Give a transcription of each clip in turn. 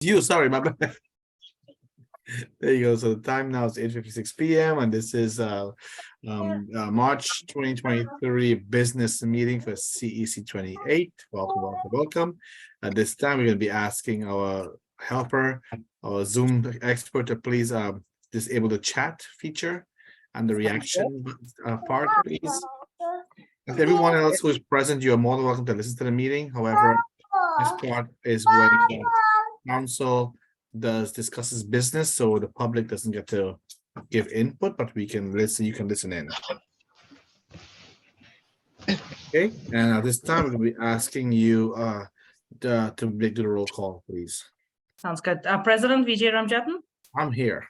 You, sorry, my bad. There you go. So the time now is 8:56 p.m. and this is March 2023 business meeting for CEC28. Welcome, welcome, welcome. At this time, we're going to be asking our helper, our Zoom expert to please disable the chat feature and the reaction part, please. If everyone else who is present, you are more than welcome to listen to the meeting. However, this part is when the council discusses business, so the public doesn't get to give input, but we can listen. You can listen in. Okay, and at this time we'll be asking you to do the roll call, please. Sounds good. President Vijay Ramjatan. I'm here.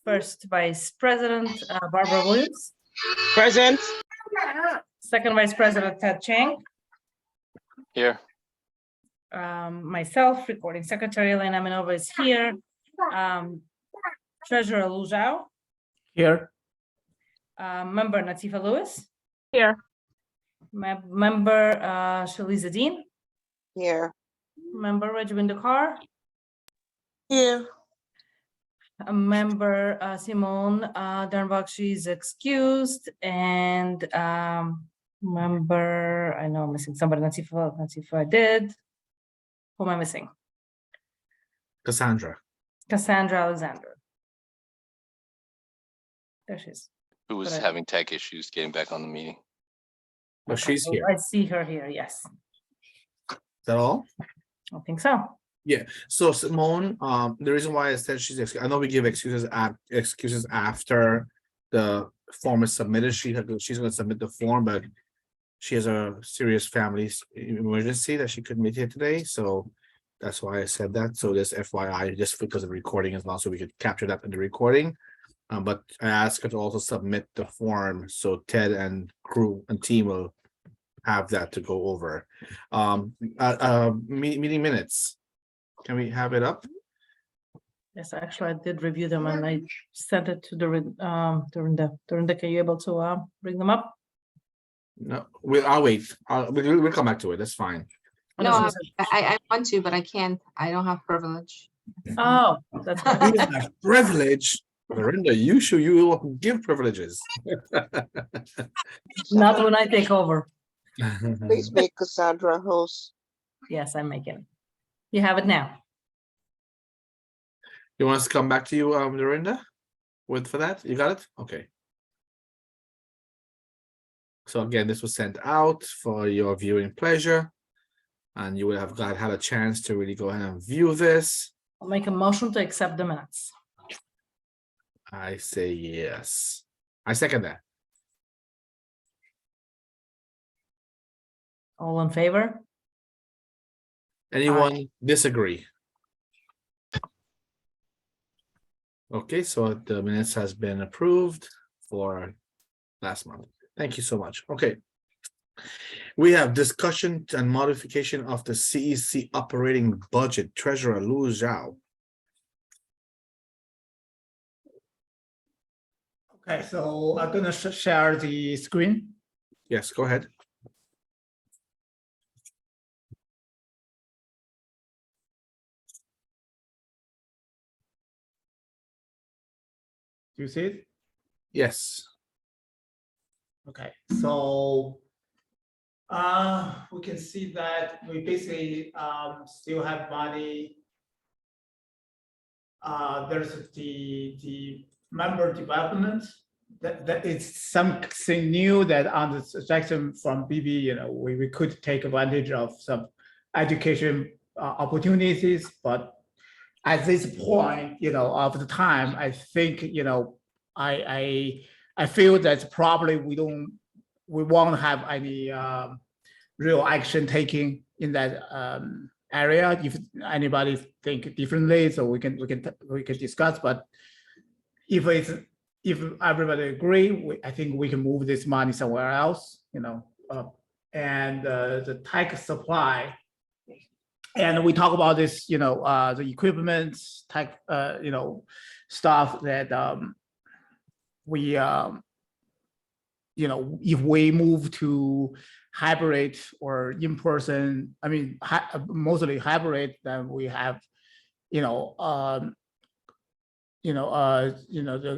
First Vice President Barbara Williams. Present. Second Vice President Ted Chang. Here. Myself, Recording Secretary Elena Minova is here. Treasurer Lu Zhao. Here. Member Natifa Lewis. Here. Member Shaliza Dean. Here. Member Rajavinder Kaur. Here. Member Simone Dharnbakshi is excused, and member, I know I'm missing somebody, Natifa did. Who am I missing? Cassandra Alexander. There she is. Who was But I- having tech issues getting back on the meeting. Oh, she's here. I see her here, yes. Is that all? I think so. So Simone, the reason why I said I know we give excuses after the form is submitted. She's going to submit the form, but she has a serious family emergency that she couldn't meet here today, so that's why I said that. So this FYI, just because of recording as well, so we could capture that in the recording. But I asked her to also submit the form, so Ted and crew and team will have that to go over. Meeting minutes. Can we have it up? Yes, actually, I did review them and I sent it to Dorinda. Dorinda, are you able to bring them up? No, I'll wait. We'll come back to it. That's fine. No, I want to, but I can't. I don't have privilege. Oh, that's You good. don't have privilege, Dorinda. You will give privileges. Not when I take over. Please make Cassandra host. Yes, I'm making it. You have it now. You want us to come back to you, Dorinda? For that? You got it? Okay. So again, this was sent out for your viewing pleasure, and you would have had a chance to really go ahead and view this. I'll make a motion to accept the minutes. I say yes. I second that. All in favor? Anyone disagree? Okay, so the minutes has been approved for last month. Thank you so much. Okay. We have discussion and modification of the CEC operating budget. Treasurer Lu Zhao. Okay, so I'm gonna share the screen. Yes, go ahead. Do you see it? Yes. Okay, so we can see that we basically still have money. There's the member development that is something new that on the suggestion from BB, we could take advantage of some education opportunities, but at this point, of the time, I think, I feel that probably we won't have any real action taking in that area. If anybody think differently, so we can discuss. But if everybody agree, I think we can move this money somewhere else. And the tech supply. And we talk about this, the equipment tech, stuff that we, if we move to hybrid or in person, I mean, mostly hybrid, then we have the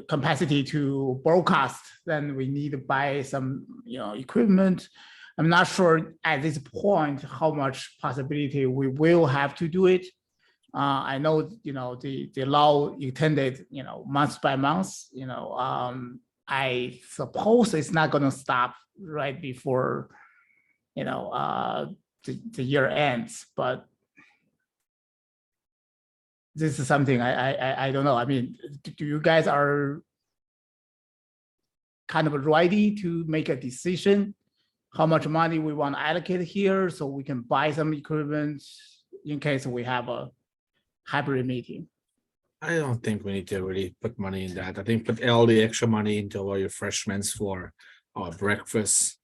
capacity to broadcast, then we need to buy some, equipment. I'm not sure at this point how much possibility we will have to do it. I know, the law intended, month by month, I suppose it's not going to stop right before, the year ends, but this is something I don't know. I mean, do you guys are kind of ready to make a decision how much money we want to allocate here so we can buy some equipment in case we have a hybrid meeting? I don't think we need to really put money in that. I think put all the extra money into our refreshments for our breakfast,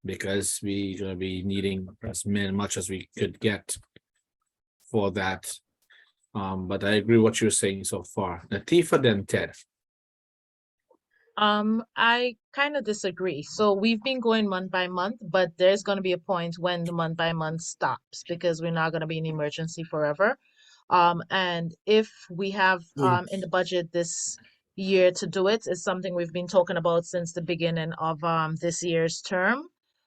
because we're gonna be needing as much as we could get for that. But I agree what you're saying so far. Latifa, then Ted. I kind of disagree. So we've been going month by month, but there's going to be a point when the month by month stops because we're not going to be in emergency forever. And if we have in the budget this year to do it, is something we've been talking about since the beginning of this year's term.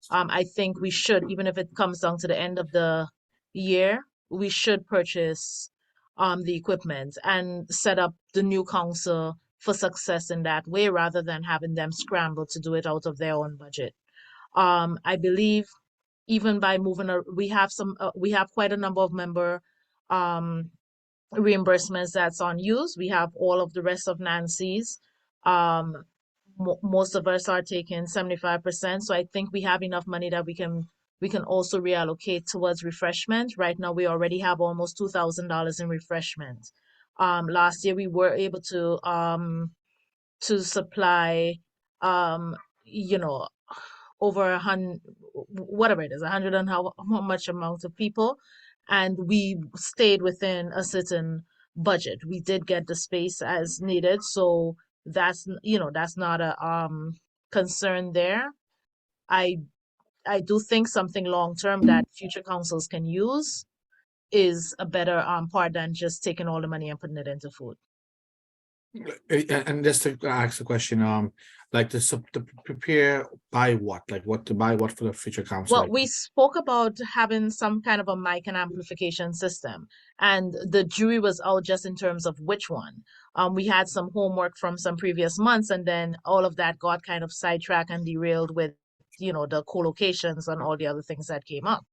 I think we should, even if it comes down to the end of the year, we should purchase the equipment and set up the new council for success in that way rather than having them scramble to do it out of their own budget. I believe even by moving, we have quite a number of member reimbursements that's unused. We have all of the rest of Nancy's. Most of us are taking 75%. So I think we have enough money that we can also reallocate towards refreshment. Right now, we already have almost $2,000 in refreshment. Last year we were able to supply, over 100, whatever it is, 100 and how much amount of people, and we stayed within a certain budget. We did get the space as needed, so that's not a concern there. I do think something long term that future councils can use is a better part than just taking all the money and putting it into food. And just to ask the question, like to prepare buy what, like what to buy what for the future council? Well, like, we spoke about having some kind of a mic and amplification system, and the jury was out just in terms of which one. We had some homework from some previous months, and then all of that got kind of sidetracked and derailed with, the co-locations and all the other things that came up.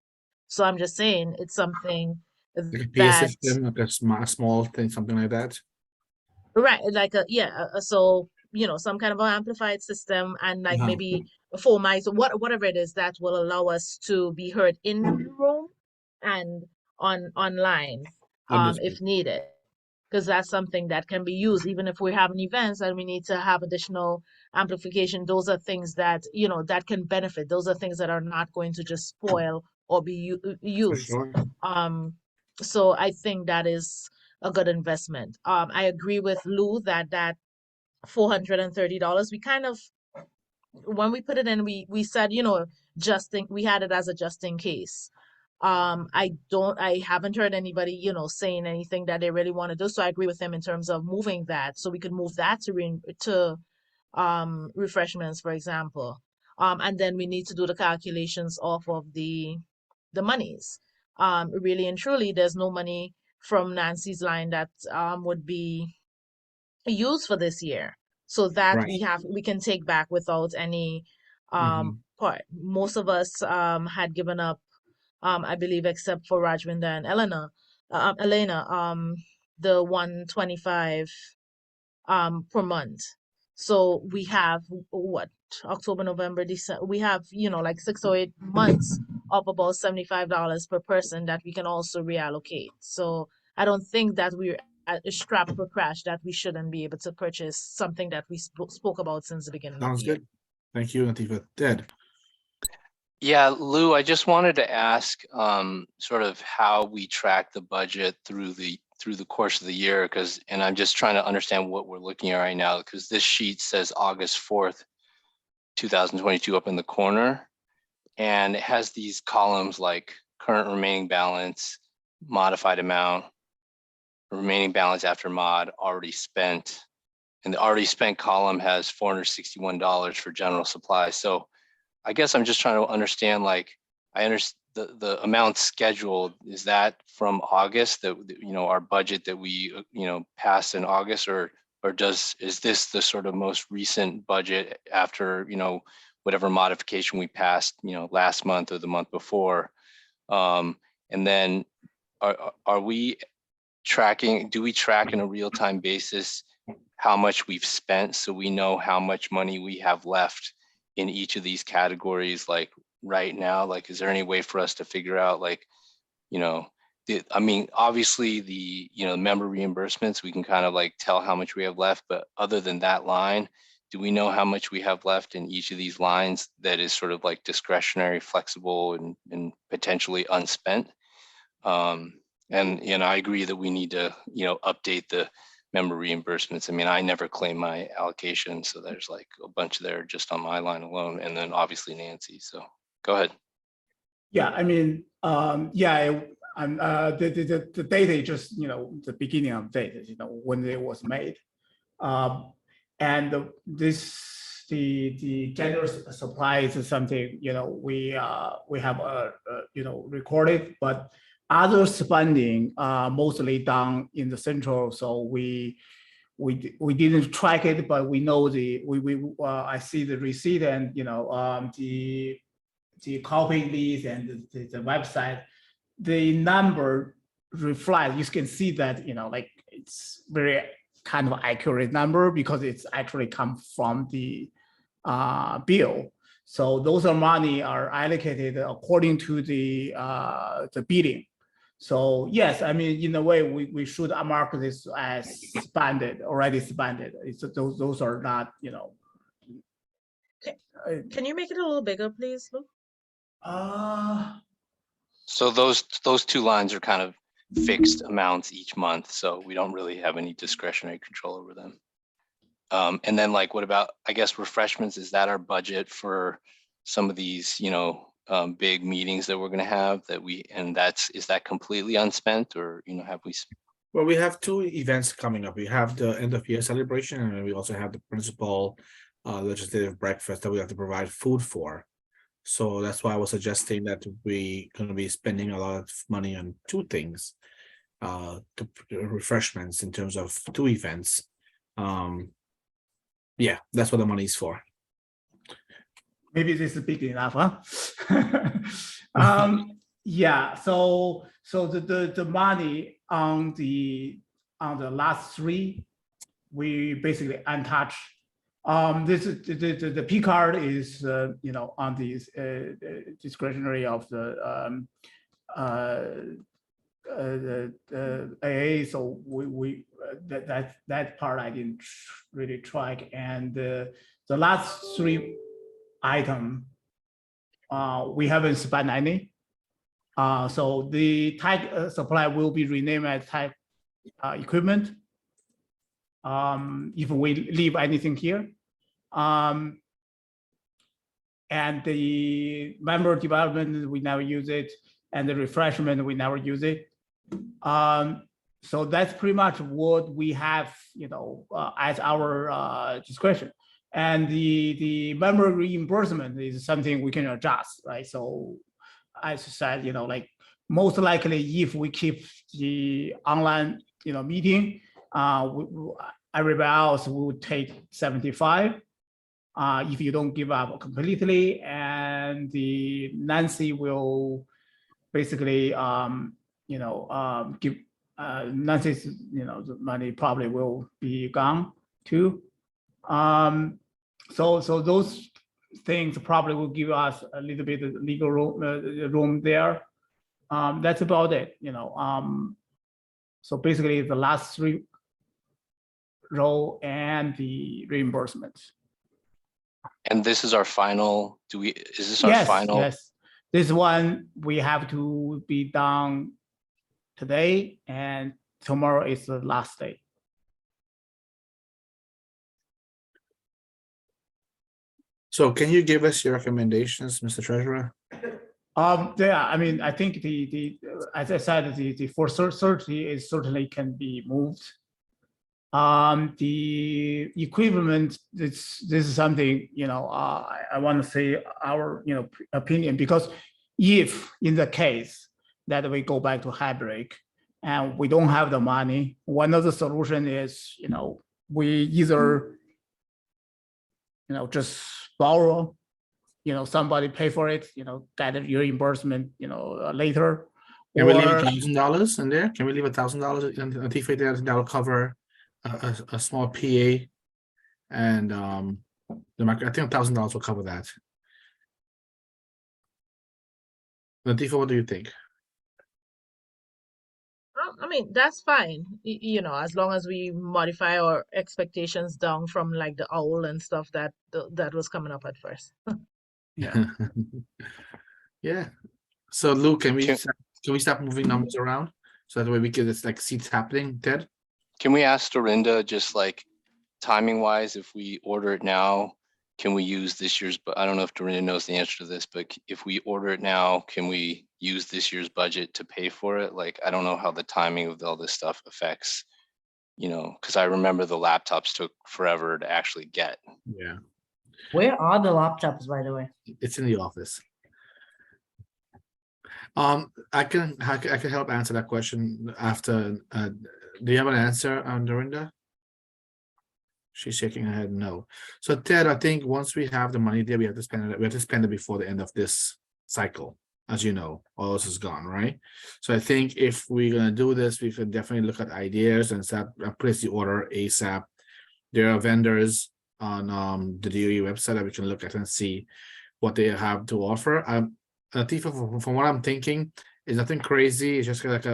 So I'm just saying it's something like a PA that, system, like a small thing, something like that. right, like so some kind of an amplified system and like Uh-huh. maybe 4 mics or whatever it is that will allow us to be heard in the room and online Understood. if needed, because that's something that can be used even if we're having events and we need to have additional amplification. Those are things that that can benefit. Those are things that are not going to just spoil or be For used. sure. So I think that is a good investment. I agree with Lou that $430, we kind of, when we put it in, we said, we had it as a just in case. I haven't heard anybody, saying anything that they really want to do. So I agree with them in terms of moving that, so we could move that to refreshments, for example. And then we need to do the calculations off of the monies. Really and truly, there's no money from Nancy's line that would be used for this year. So that Right. we can take back without any part. Most of us had given up, I believe, except for Rajwinda and Elena, the 125 per month. So we have what, October, November, December, we have like 6 or 8 months of about $75 per person that we can also reallocate. So I don't think that we're strapped for cash that we shouldn't be able to purchase something that we spoke about since the beginning of Sounds the year. good. Thank you, Latifa. Ted. Yeah, Lou, I just wanted to ask sort of how we track the budget through the course of the year, and I'm just trying to understand what we're looking at right now, because this sheet says August 4th, 2022 up in the corner, and it has these columns like current remaining balance, modified amount, remaining balance after mod already spent. And the already spent column has $461 for general supplies. So I guess I'm just trying to understand, like, I understand the amount scheduled, is that from August, that, you know, our budget that we, you know, passed in August, or is this the sort of most recent budget after, you know, whatever modification we passed, you know, last month or the month before? And then are we tracking, do we track in a real-time basis how much we've spent, so we know how much money we have left in each of these categories, like right now? Like, is there any way for us to figure out, like, you know, I mean, obviously the, you know, member reimbursements, we can kind of like tell how much we have left, but other than that line, do we know how much we have left in each of these lines that is sort of like discretionary, flexible, and potentially unspent? And, you know, I agree that we need to, you know, update the member reimbursements. I mean, I never claim my allocation, so there's like a bunch there just on my line alone, and then obviously Nancy. So go ahead. Yeah, I mean, yeah, the data is just, you know, the beginning of data, you know, when it was made. And the general supply is something, you know, we have you know, recorded, but other spending mostly done in the central, so we didn't track it, but we know I see the receipt, and, you know, the copy list and the website, the number reflect, you can see that, you know, like, it's very kind of accurate number because it's actually come from the bill. So those are money are allocated according to the bidding. So yes, I mean, in a way, we should mark this as spended, already spended. It's those are not, you know. Can you make it a little bigger, please, Lou? So those two lines are kind of fixed amounts each month, so we don't really have any discretionary control over them. And then, like, what about, I guess, refreshments? Is that our budget for some of these, you know, big meetings that we're going to have, is that completely unspent, or, you know, have we? Well, we have two events coming up. We have the end of year celebration, and we also have the principal legislative breakfast that we have to provide food for. So that's why I was suggesting that we're going to be spending a lot of money on two things, refreshments in terms of two events. Yeah, that's what the money is for. Maybe this is big enough, huh? Yeah. So the money on the last three, we basically untouched. This is the P card is, you know, on the discretionary of the AA. So we that part I didn't really track, and the last three item, we haven't spent any. So the tech supply will be renamed as tech equipment. If we leave anything here. And the member development, we never use it, and the refreshment, we never use it. So that's pretty much what we have, you know, as our discretion. And the member reimbursement is something we can adjust, right? So as I said, you know, like, most likely if we keep the online, you know, meeting, everybody else will take 75. If you don't give up completely, and the Nancy will basically, you know, give Nancy's, you know, the money probably will be gone too. So those things probably will give us a little bit of legal room there. That's about it, you know. So basically, the last three row and the reimbursement. And this is our final, is this our final? Yes, this one we have to be done today, and tomorrow is the last day. So can you give us your recommendations, Mr. Treasurer? Yeah, I mean, I think as I said, the 430 is certainly can be moved. The equipment, this is something, I want to say our, opinion, because if in the case that we go back to hybrid and we don't have the money, one of the solution is, we either, just borrow, somebody pay for it, get a reimbursement, later. Can we leave Or $1,000 in there? Can we leave $1,000 in Antifa there? That'll cover a small PA and the I think $1,000 will cover that. Antifa, what do you think? I mean, that's fine, as long as we modify our expectations down from like the owl and stuff that was coming up at first. yeah. Yeah. So Lou, can we Can- stop moving numbers around so that way we can just like see it's happening, Ted? Can we ask Dorinda, just like timing wise, if we order it now, can we use this year's, but I don't know if Dorinda knows the answer to this, but if we order it now, can we use this year's budget to pay for it? Like, I don't know how the timing of all this stuff affects, because I remember the laptops took forever to actually get. Yeah, Where are the laptops, by the way? it's in the office. I can help answer that question after. Do you have an answer, Dorinda? She's shaking her head no. So Ted, I think once we have the money there, we have to spend it. We have to spend it before the end of this cycle. As you know, all this is gone, right? So I think if we're gonna do this, we can definitely look at ideas and start place the order ASAP. There are vendors on the DOE website that we can look at and see what they have to offer. Latifa, from what I'm thinking, is nothing crazy. It's just like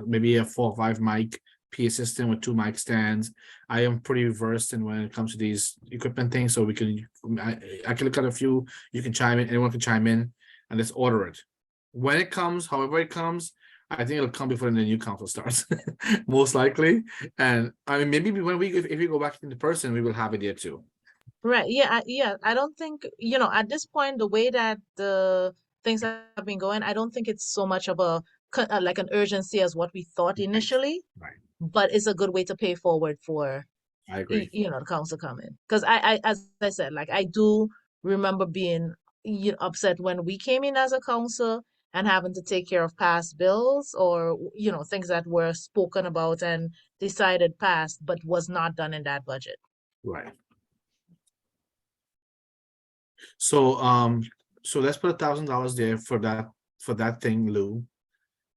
maybe a 4 or 5 mic PA system with 2 mic stands. I am pretty versed in when it comes to these equipment things, so we can I can look at a few. You can chime in. Anyone can chime in, and let's order it. When it comes, however it comes, I think it'll come before the new council starts, most likely. And I mean, maybe when if we go back into person, we will have it there too. Right. Yeah. I don't think, at this point, the way that the things have been going, I don't think it's so much of like an urgency as what we thought initially. Right. But it's a good way to pay forward for, I agree. the council coming. Because as I said, like I do remember being upset when we came in as a council and having to take care of past bills or, things that were spoken about and decided passed, but was not done in that budget. Right. So so let's put $1,000 there for that thing, Lou,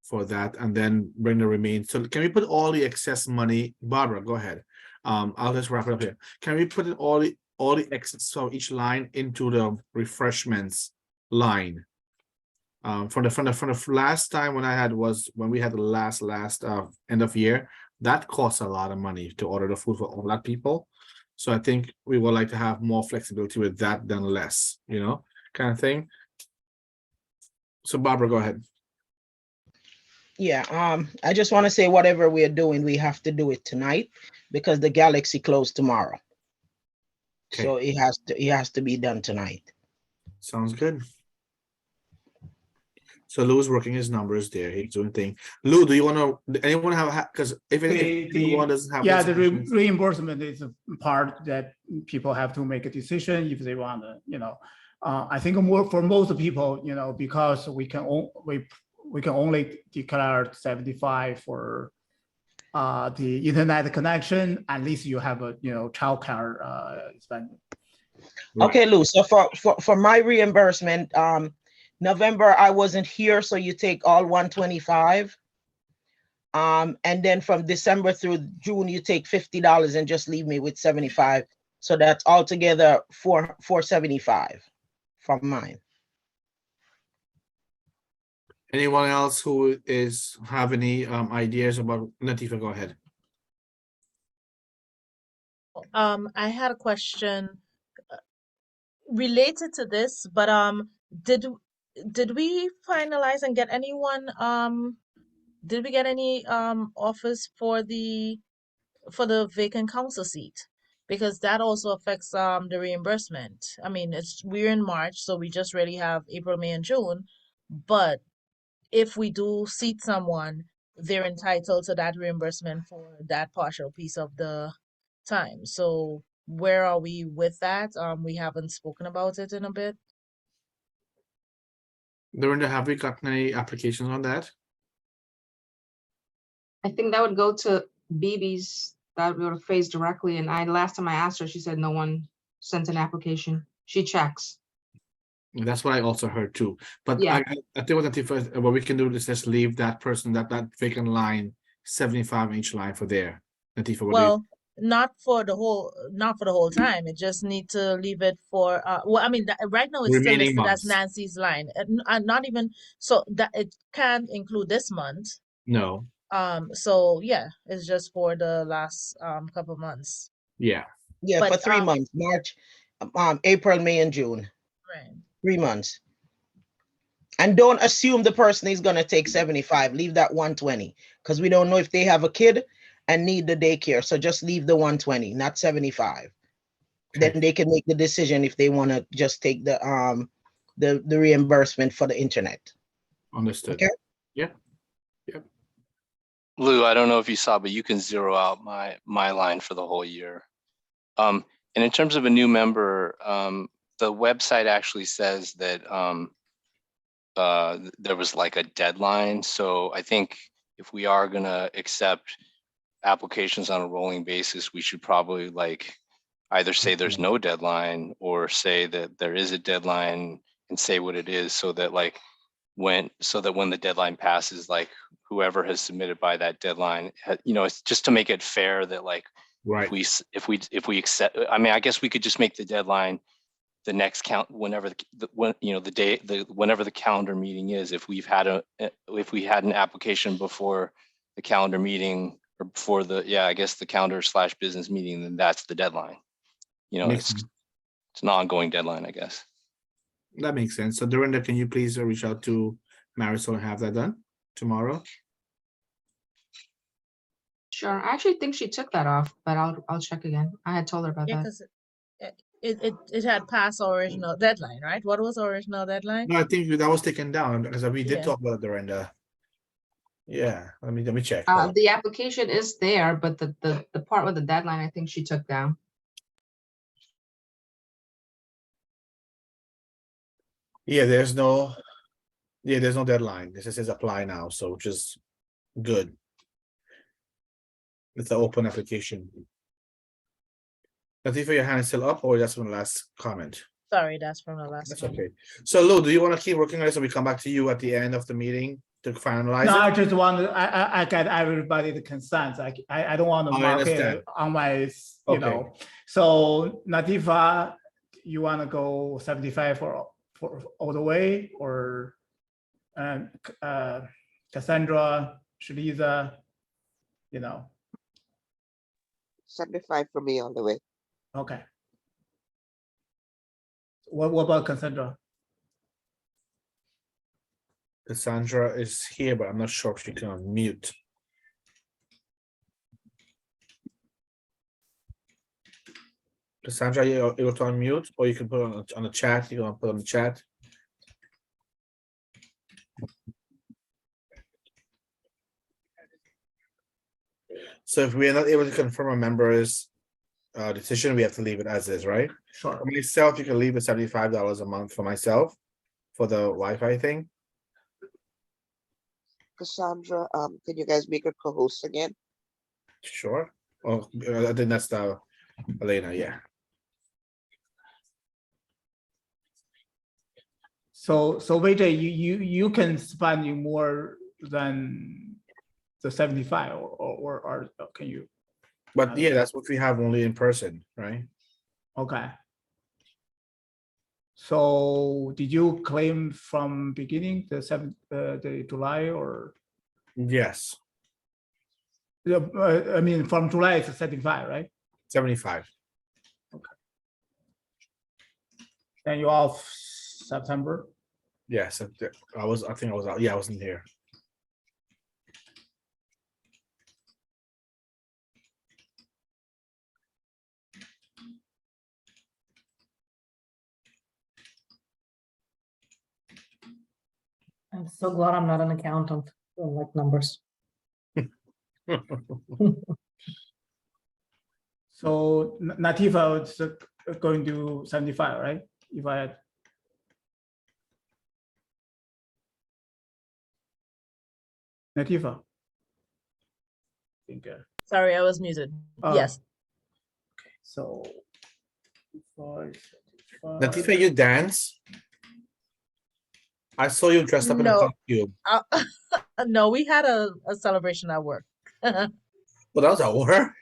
for that, and then bring the remain. So can we put all the excess money? Barbara, go ahead. I'll just wrap it up here. Can we put in all the excess, so each line into the refreshments line? From the last time when we had the last end of year, that costs a lot of money to order the food for all that people. So I think we would like to have more flexibility with that than less, kind of thing. So Barbara, go ahead. Yeah, I just want to say whatever we are doing, we have to do it tonight because the Galaxy closed tomorrow. Okay. So it has to be done tonight. Sounds good. So Lou's working his numbers there. He's doing thing. Lou, do you want to? Anyone have? Because if anyone doesn't have, yeah, the reimbursement is a part that people have to make a decision if they want to. I think more for most people, because we can only declare 75 for the internet connection. At least you have a childcare spending. Right. Okay, Lou. So for my reimbursement, November I wasn't here, so you take all 125. And then from December through June, you take $50 and just leave me with 75. So that's altogether $475 from mine. Anyone else who have any ideas about Latifa? Go ahead. I had a question related to this, but did we finalize and get anyone did we get any offers for the vacant council seat? Because that also affects the reimbursement. I mean, we're in March, so we just really have April, May, and June. But if we do seat someone, they're entitled to that reimbursement for that partial piece of the time. So where are we with that? We haven't spoken about it in a bit. Dorinda, have we gotten any applications on that? I think that would go to BB's, that would go to Faye's directly, and last time I asked her, she said no one sent an application. She checks. That's what I also heard too. But Yeah. I think what we can do is just leave that person, that vacant line, 75 on each line for there. Latifa, what do you? Well, not for the whole time. It just need to leave it for well, I mean right now it's still Remaining listed as months. Nancy's line, and not even so that it can include this month. No. So yeah, it's just for the last couple months. Yeah. Yeah, But, for 3 months, March, April, May, and June, Right. 3 months. And don't assume the person is gonna take 75, leave that 120, because we don't know if they have a kid and need the daycare, so just leave the 120, not 75. Okay. Then they can make the decision if they wanna just take the reimbursement for the internet. Understood. Okay. Yeah. Lou, I don't know if you saw, but you can zero out my line for the whole year. And in terms of a new member, the website actually says that there was like a deadline. So I think if we are gonna accept applications on a rolling basis, we should probably like either say there's no deadline or say that there is a deadline and say what it is, so that when the deadline passes, like whoever has submitted by that deadline, it's just to make it fair that Right. if we accept, I mean, I guess we could just make the deadline the next count whenever whenever the calendar meeting is. If we had an application before the calendar meeting or before I guess the calendar / business meeting, then that's the deadline. Makes It's an ongoing deadline, I guess. That makes sense. So Dorinda, can you please reach out to Marisol and have that done tomorrow? Sure. I actually think she took that off, but I'll check again. I had told her about Yeah, that. because it had passed our original deadline, right? What was our original deadline? No, I think that was taken down because we did Yeah. talk about Dorinda. Yeah, let me check. The application is there, but the part with the deadline, I think she took down. Yeah, there's no deadline. This just says apply now, so which is good. It's an open application. Latifa, your hand is still up, or that's from the last comment? Sorry, that's from the last That's comment. okay. So Lou, do you want to keep working on it so we come back to you at the end of the meeting to finalize No, I it? just want to, I got everybody the consents. I don't want to I mark understand. it on my, you Okay. know. So Natifa, you want to go 75 for all the way, or Cassandra, Shaliza, 75 for me all the way. okay. What about Cassandra? Cassandra is here, but I'm not sure if she can unmute. Cassandra, you're able to unmute, or you can put it on the chat. You can put it on the chat. So if we are not able to confirm a member's decision, we have to leave it as is, right? Sure. For myself, you can leave it $75 a month for myself for the Wi-Fi thing. Cassandra, can you guys make her co-host again? Sure. Oh, I think that's the Elena. Yeah. So Vijay, you can spend you more than the 75, or can you? But yeah, that's what we have only in person, right? Okay. So did you claim from beginning the July, or Yes, I mean from July it's 75, right? 75. Then you off September. Yes, I think I was out. Yeah, I wasn't here. I'm so glad I'm not an accountant. I don't like numbers. So Natifa was going to 75, right? If I had. Natifa. I think, Sorry, I was muted. Yes. Okay, so. 5, 75. Latifa, you dance? I saw you dressed up in a No. costume. No, we had a celebration at work. Well, that was a work.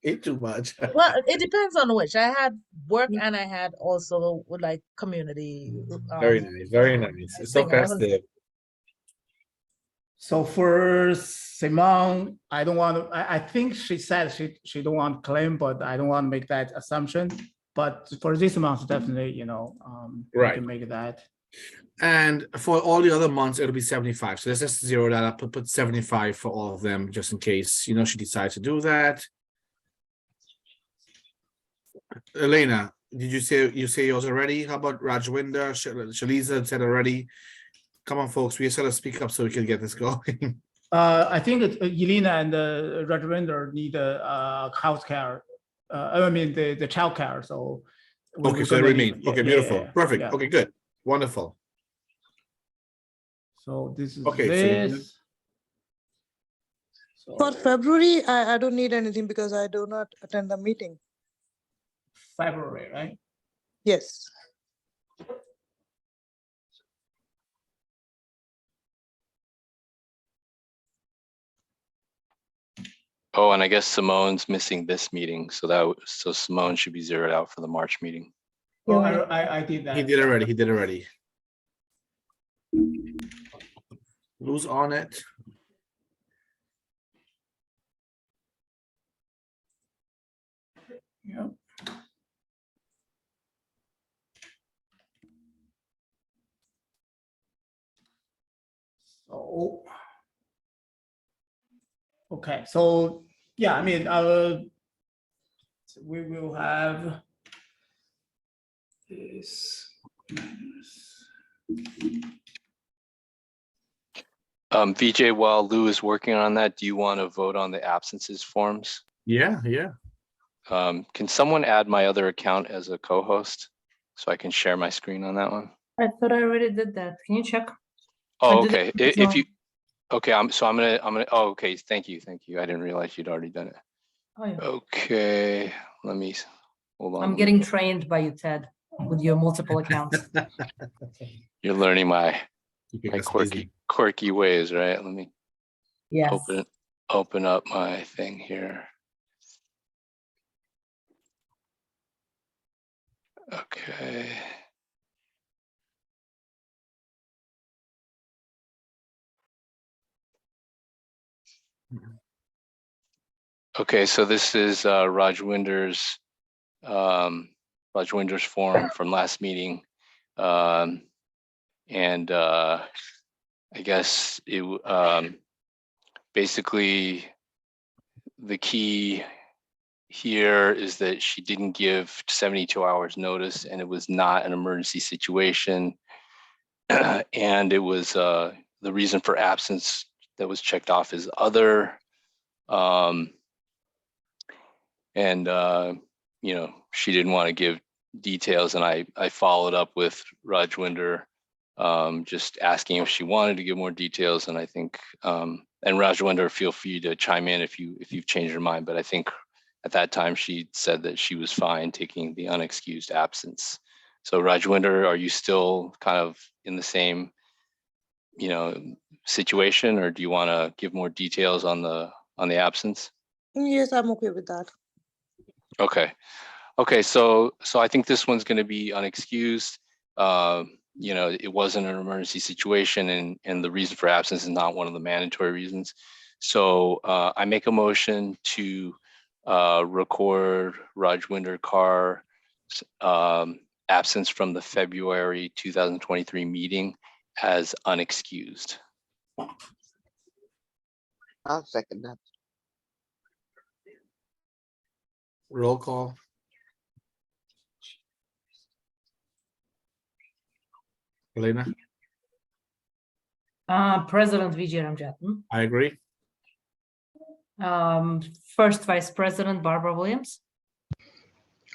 Ain't too much. Well, it depends on which. I had work and I had also with like community. Very nice, very nice. It's so singers. festive. So for Simone, I don't want to, I think she said she don't want to claim, but I don't want to make that assumption. But for this month, definitely, you know, we Right. can make that. And for all the other months, it'll be 75. So let's just zero that up, put 75 for all of them, just in case, you know, she decides to do that. Elena, did you say yours already? How about Rajwinder? Shaliza said already. Come on, folks, we just gotta speak up so we can get this going. I think Yelena and Rajwinder need health care. I mean, the child care. So. Okay, so it remains. Okay, beautiful. Yeah, Perfect. yeah. Okay, good. Wonderful. So this is Okay, this. For So February, I don't need anything because I do not attend the meeting. February, right? Yes. Oh, and I guess Simone's missing this meeting, so Simone should be zeroed out for the March meeting. Oh, I did that. He did already. He did already. Who's on it? Yeah. So, okay, so yeah, I mean, we will have this minus. VJ, while Lou is working on that, do you want to vote on the absences forms? Yeah, yeah. Can someone add my other account as a co-host so I can share my screen on that one? I thought I already did that. Can you check? Oh, I did okay. it If you, okay, I'm gonna, oh, okay. Thank you. I didn't realize you'd already done it. Oh, yeah. Okay, let me, hold on. I'm getting trained by you, Ted, with your multiple accounts. You're learning my Keeping us busy. quirky ways, right? Let me Yes. open up my thing here. Okay. Okay, so this is Rajwinder's forum from last meeting. And I guess it basically the key here is that she didn't give 72 hours notice and it was not an emergency situation. And it was the reason for absence that was checked off as other. And you know, she didn't want to give details, and I followed up with Rajwinder, just asking if she wanted to give more details. And I think, and Rajwinder, feel free to chime in if you've changed your mind. But I think at that time she said that she was fine taking the unexcused absence. So Rajwinder, are you still kind of in the same, you know, situation, or do you want to give more details on the absence? Yes, I'm okay with that. Okay, so I think this one's going to be unexcused. You know, it wasn't an emergency situation, and the reason for absence is not one of the mandatory reasons. So I make a motion to record Rajwinder Kaur's absence from the February 2023 meeting as unexcused. I'll second that. Roll call. Elena? President Vijay Ramjatan. I agree. First Vice President Barbara Williams.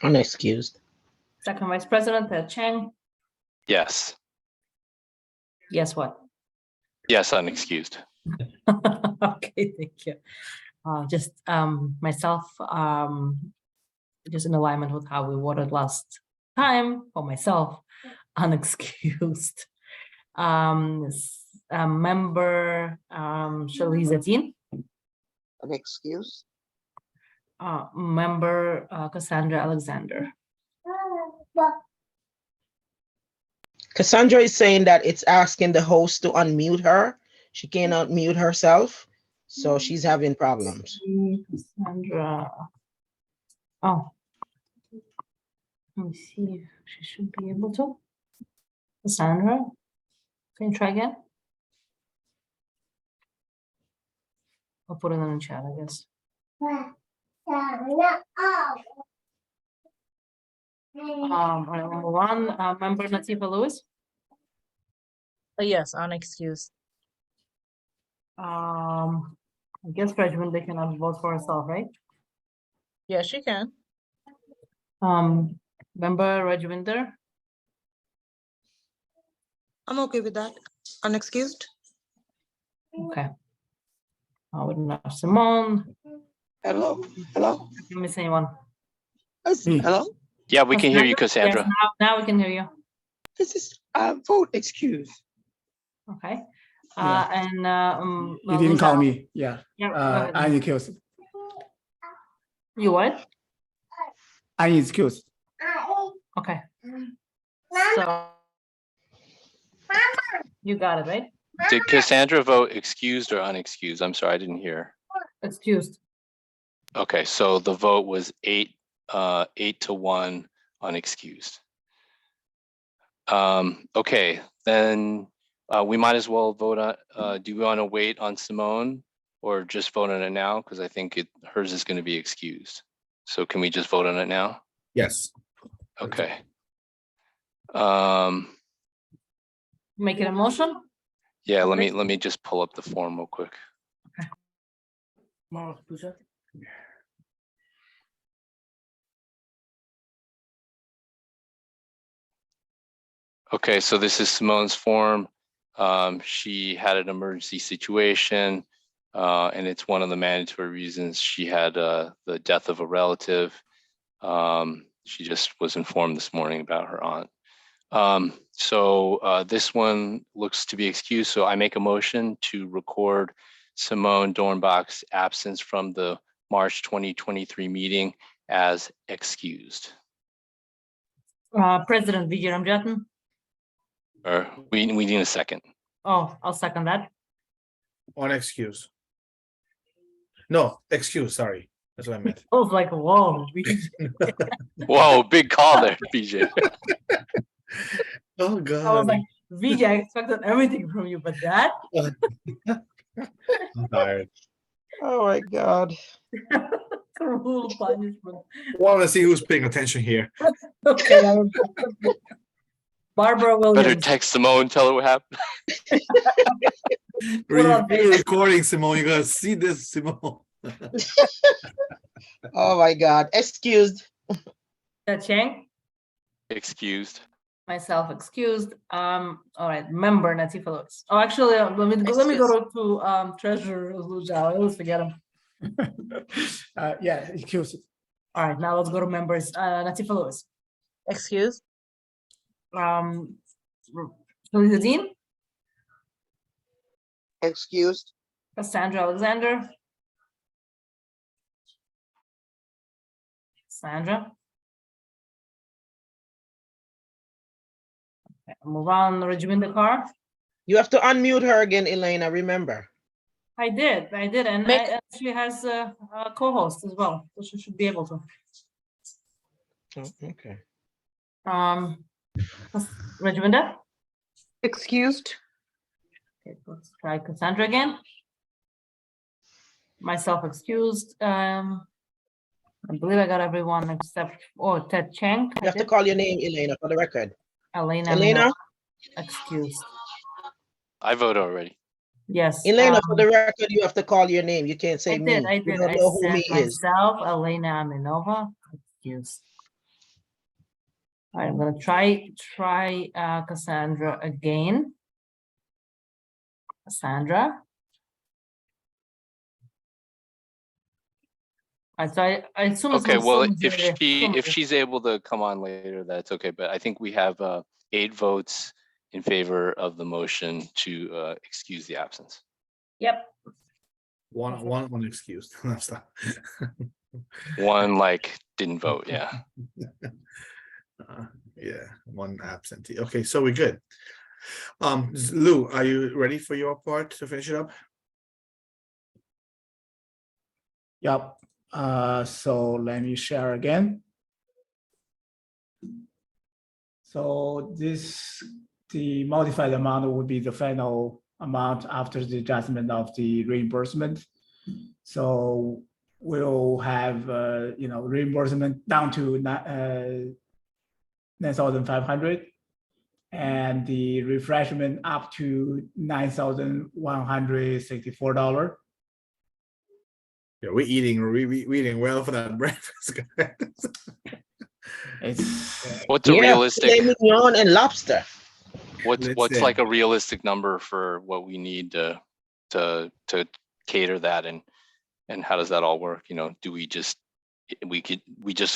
Unexcused. Second Vice President Ted Chang. Yes. Yes, what? Yes, unexcused. Okay, thank you. Just myself, just in alignment with how we voted last time for myself, unexcused. Member Shaliza Dean, Unexcused. member Cassandra Alexander. Cassandra is saying that it's asking the host to unmute her. She cannot mute herself, so she's having problems. Cassandra. Oh. Let me see if she should be able to. Cassandra, can you try again? I'll put it in the chat, I guess. Number one, member Natifa Lewis. Yes, unexcused. I guess Regiment they cannot vote for herself, right? Yeah, she can. Member Regivinder. I'm okay with that. Unexcused. Okay. I would not Simone. Hello. Hello. Did you miss anyone? Hello. Yeah, we can hear you, Yes, Cassandra. now we can hear you. This is vote excuse. Okay. Yeah. And You didn't call me. Yeah. Yeah. go ahead. Unexcused. You what? Unexcused. Okay. So you got it, right? Did Cassandra vote excused or unexcused? I'm sorry, I didn't hear. Excused. Okay, so the vote was 8-1 unexcused. Okay, then we might as well vote on, do we want to wait on Simone or just vote on it now? Because I think hers is going to be excused. So can we just vote on it now? Yes. Okay. Make it a motion. Yeah, let me just pull up the form real quick. Okay, so this is Simone's form. She had an emergency situation, and it's one of the mandatory reasons. She had the death of a relative. She just was informed this morning about her aunt. So this one looks to be excused. So I make a motion to record Simone Dornbach's absence from the March 2023 meeting as excused. President Vijay Ramjatan. Or we need a second. Oh, I'll second that. Unexcused. No, excuse, sorry. That's what I meant. I was like, whoa. Whoa, big call there, BJ. Oh, I was God. like, Vijay, I expected everything from you, but that. I'm tired. Oh my God. Cruel punishment. Want to see who's paying attention here. Okay. Barbara Better Williams. text Simone and tell her what happened. We're recording, Simone. You gotta see this, Simone. Oh my God. Excused. Chang. Excused. Myself excused. All right, member Natifa Lewis. Oh, actually, let me go to Treasurer Luja. I always forget him. Yeah, excused. All right, now let's go to members. Natifa Lewis. Excuse. Shaliza Dean. Excused. Cassandra Alexander. Sandra. Okay, move on. Regiminda Carr. You have to unmute her again, Elena, remember. I did, and she has a co-host as well, so she should be able to. Oh, okay. Regiminda. Excused. Okay, let's try Cassandra again. Myself excused. I believe I got everyone except Ted Chang. You have to call your name, Elena, for the record. Elena Elena? excused. I voted already. Yes. Elena, for the record, you have to call your name. You can't say I me. did, I We did. don't I know who said me is. myself, Elena Aminova, excuse. All right, I'm gonna try Cassandra again. Cassandra. I assume it's Okay, a well, simple majority. if she's able to come on later, that's okay. But I think we have 8 votes in favor of the motion to excuse the absence. Yep. One excused. That's not- One like didn't vote. Yeah. Yeah, one absentee. Okay, so we're good. Lou, are you ready for your part to finish it up? Yep. So let me share again. So the modified amount would be the final amount after the adjustment of the reimbursement. So we'll have, reimbursement down to 9,500 and the refreshment up to $9,164. Yeah, we're eating well for that breakfast. It's What's a Yeah, realistic? filet mignon and lobster. Let's What's say- like a realistic number for what we need to cater that, and how does that all work? Do we just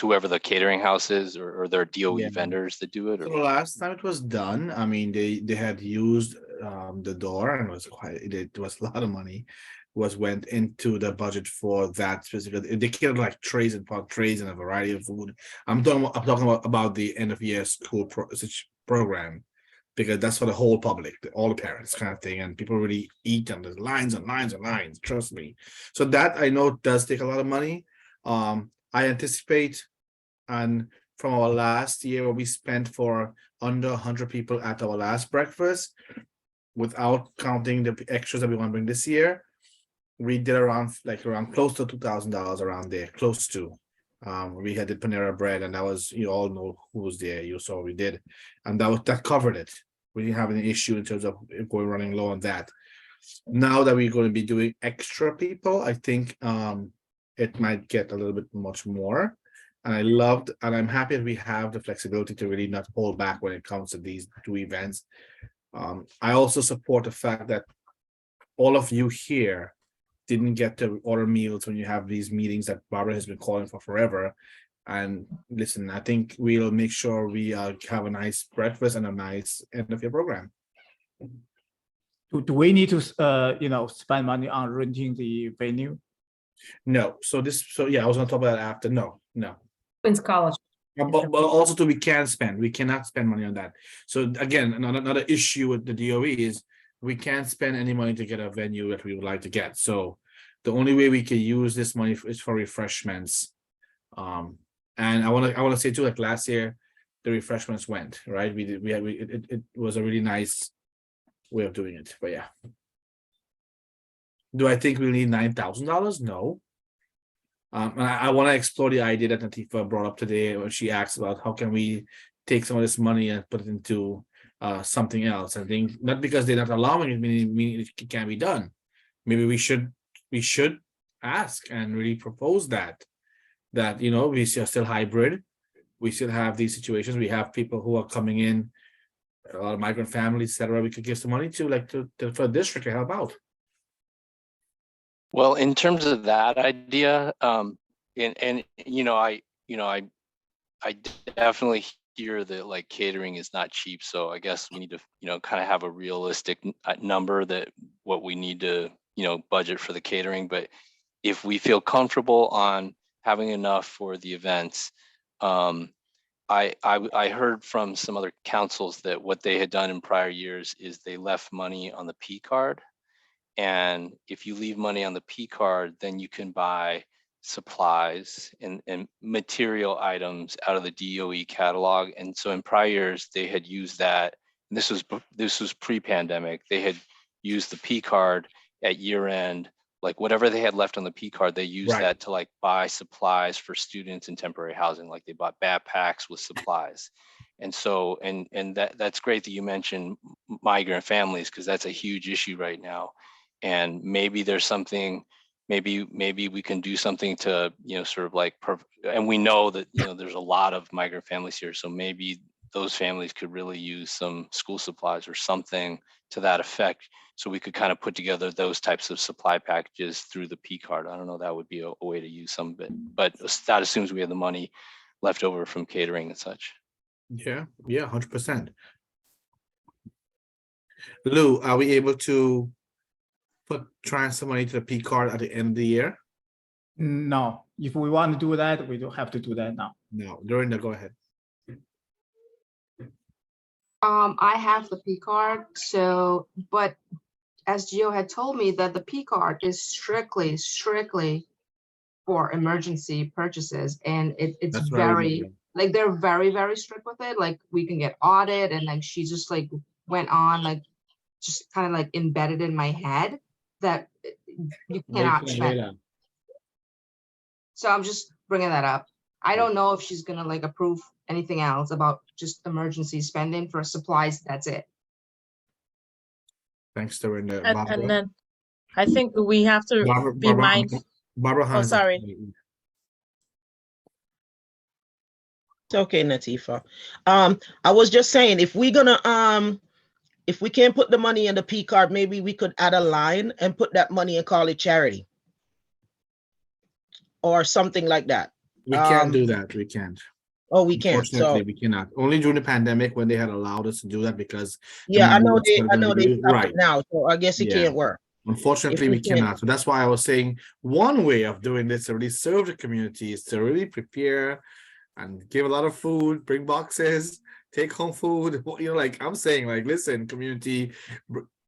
whoever the catering house is, or are there DOE Yeah. vendors that do it? So Or the last time it was done, I mean, they had used the door, and it was a lot of money went into the budget for that specific. They catered like trays and pot trays and a variety of food. I'm talking about the end of year school program, because that's for the whole public, all the parents kind of thing, and people really eat, and there's lines and lines and lines, trust me. So that I know does take a lot of money. I anticipate, and from our last year where we spent for under 100 people at our last breakfast, without counting the extras that we want to bring this year, we did around close to $2,000 around there, close to. We had the Panera Bread, and that was, you all know who was there. You saw we did, and that covered it. We didn't have any issue in terms of running low on that. Now that we're going to be doing extra people, I think it might get a little bit much more. And I'm happy that we have the flexibility to really not hold back when it comes to these 2 events. I also support the fact that all of you here didn't get to order meals when you have these meetings that Barbara has been calling for forever. And listen, I think we'll make sure we have a nice breakfast and a nice end of year program. do we need to spend money on renting the venue? No, so yeah, I was gonna talk about that after. No. Queen's College. But also we cannot spend money on that. So again, another issue with the DOE is we can't spend any money to get a venue that we would like to get. So the only way we can use this money is for refreshments. And I want to say too, like last year, the refreshments went right. It was a really nice way of doing it. But yeah, do I think we need $9,000? No. And I want to explore the idea that Natifa brought up today when she asked about how can we take some of this money and put it into something else. I think not because they're not allowing it, meaning it can be done. Maybe we should ask and really propose that we are still hybrid. We still have these situations. We have people who are coming in, a lot of migrant families, etc. We could give some money to for the district to help out. Well, in terms of that idea, I definitely hear that like catering is not cheap. So I guess we need to, kind of have a realistic number that what we need to, budget for the catering. But if we feel comfortable on having enough for the events, I heard from some other councils that what they had done in prior years is they left money on the P card. And if you leave money on the P card, then you can buy supplies and material items out of the DOE catalog. And so in prior years, they had used that. And this was pre-pandemic. They had used the P card at year end, like whatever they had left on the P card, they used that to like buy supplies for students in temporary housing. Like they bought backpacks with supplies. And so, and that's great that you mentioned migrant families, because that's a huge issue right now. And maybe there's something, maybe we can do something to, sort of like, and we know that, there's a lot of migrant families here. So maybe those families could really use some school supplies or something to that effect. So we could kind of put together those types of supply packages through the P card. I don't know, that would be a way to use some of it, but that assumes we have the money left over from catering and such. Yeah, 100%. Lou, are we able to transfer money to the P card at the end of the year? No, if we want to do that, we don't have to do that now. No, Dorinda, go ahead. I have the P card, so, but as Gio had told me that the P card is strictly for emergency purchases, and it's That's what I very, remember. like, they're very strict with it. Like, we can get audit, and like she just like went on, like, just kind of like embedded in my head that you cannot spend it. So I'm just bringing that up. I don't know if she's gonna like approve anything else about just emergency spending for supplies. That's it. Thanks, Dorinda. And then I think we have to be mindful. Barbara Oh, has a- sorry. It's okay, Natifa. I was just saying, if we can't put the money in the P card, maybe we could add a line and put that money and call it charity. Or something like that. We can't do that. We can't. Oh, we can't. Unfortunately, So we cannot. Only during the pandemic when they had allowed us to do that because yeah, I know they stopped right it now. So I guess it Yeah. can't work. Unfortunately, If we we can't- cannot. So that's why I was saying one way of doing this to really serve the community is to really prepare and give a lot of food, bring boxes, take home food. Like I'm saying, like, listen, community,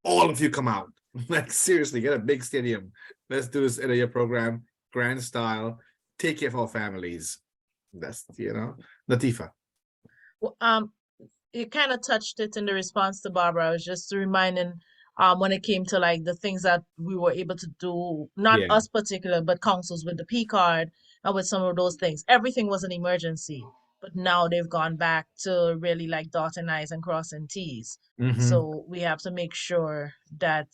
all of you come out. Like seriously, get a big stadium. Let's do this end-of-year program, grand style. Take care of our families. That's Latifa. Well, you kind of touched it in the response to Barbara. I was just reminding when it came to like the things that we were able to do, not Yeah. us particular, but councils with the P card and with some of those things. Everything was an emergency, but now they've gone back to really like dotting I's and crossing T's. Mhm. So we have to make sure that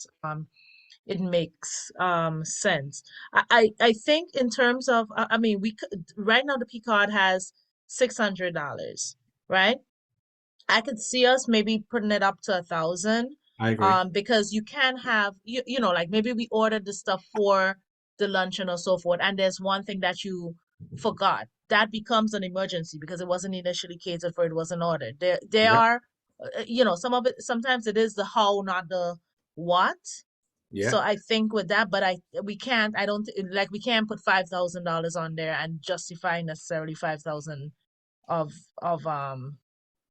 it makes sense. I think in terms of I mean we could right now the P card has $600, right? I could see us maybe putting it up to 1,000. I agree. Because you can have you know like maybe we ordered the stuff for the luncheon or so forth, and there's one thing that you forgot. That becomes an emergency because it wasn't initially catered for, it wasn't ordered. There Yep. are some of it sometimes it is the how, not the what. Yeah. So I think with that, but we can't. I don't like we can't put $5,000 on there and justify necessarily 5,000 of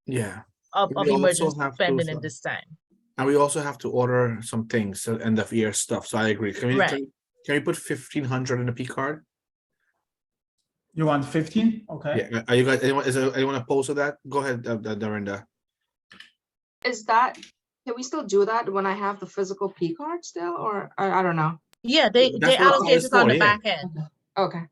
Yeah. of We also emergency have to, spending in this time. and we also have to order some things, end of year stuff. So I agree. Can we Right. can we put 1,500 in the P card? You want 15? Okay. Yeah. Are you guys anyone opposed to that? Go ahead, Dorinda. Is that, can we still do that when I have the physical P card still, or I don't know? Yeah, they That's what allocate it's it on for, the yeah. back end. Okay.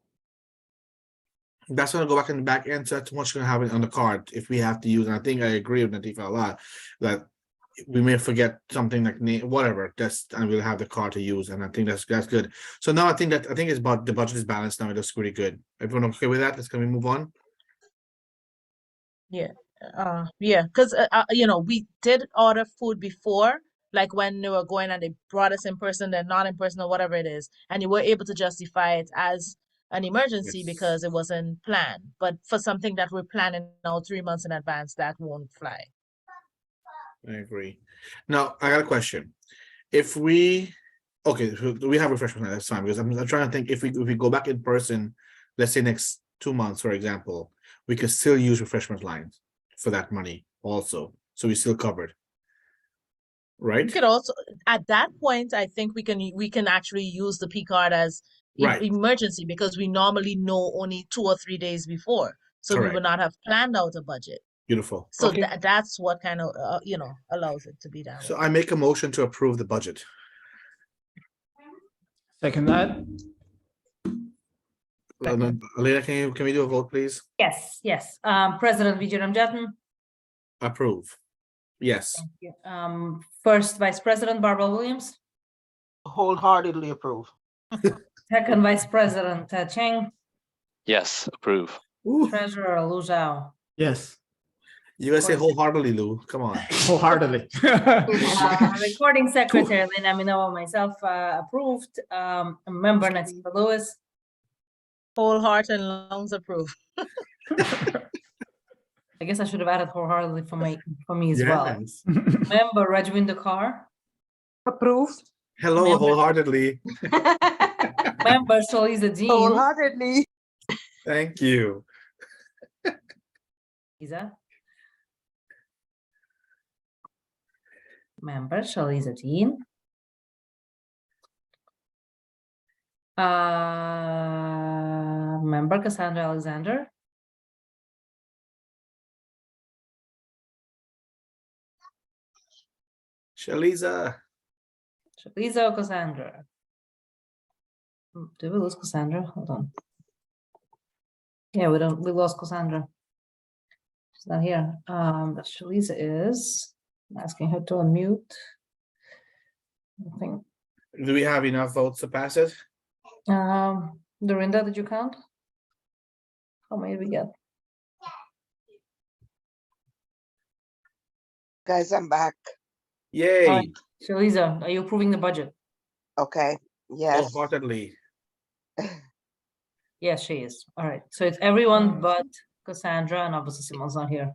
That's gonna go back in the back end. So that's what's gonna happen on the card if we have to use. And I think I agree with Natifa a lot that we may forget something like whatever. And we'll have the card to use. And I think that's good. So now I think it's about the budget is balanced now. It looks pretty good. Everyone okay with that? Can we move on? Yeah, because we did order food before, like when they were going and they brought us in person, then not in person or whatever it is, and you were able to justify it as an emergency Yes. because it wasn't planned. But for something that we're planning now 3 months in advance, that won't fly. I agree. Now I got a question. If we so we have refreshment next time, because I'm trying to think if we go back in person, let's say next 2 months, for example, we could still use refreshment lines for that money also. So we're still covered. We Right? could also, at that point, I think we can actually use the P card as Right. emergency because we normally know only 2 or 3 days before, so we Correct. would not have planned out a budget. Beautiful. So Okay. that's what kind of allows it to be that So way. I make a motion to approve the budget. Second that. Alina, can we do a vote, please? Yes, yes. President Vijay Ramjatan. Approve. Yes. Thank you. First Vice President Barbara Williams. Wholeheartedly approve. Second Vice President Cheng, Yes, approve. Ooh, Treasurer Lu Zhao. Yes, you gotta say Of course. wholeheartedly, Lou. Come on. wholeheartedly. Recording Secretary Lynn Amino, myself approved. Member Nancy Lewis. Whole heart and lungs approve. I guess I should have added wholeheartedly for me as well. Yes. Member Rajwinder Kaur. Approved Hello, Member- wholeheartedly. Member Shaliza Dean. wholeheartedly. Thank you. Lisa. Member Shaliza Dean. Member Cassandra Alexander. Shaliza. Shaliza or Cassandra? Did we lose Cassandra? Hold on. Yeah, we lost Cassandra. She's not here. But Shaliza is. I'm asking her to unmute. I think. Do we have enough votes to pass it? Dorinda, did you count? How many did we get? Guys, I'm back. Yay. Alright. Shaliza, are you approving the budget? Okay, yes. Wholeheartedly. Yes, she is. All right. So it's everyone but Cassandra, and obviously Simone's not here.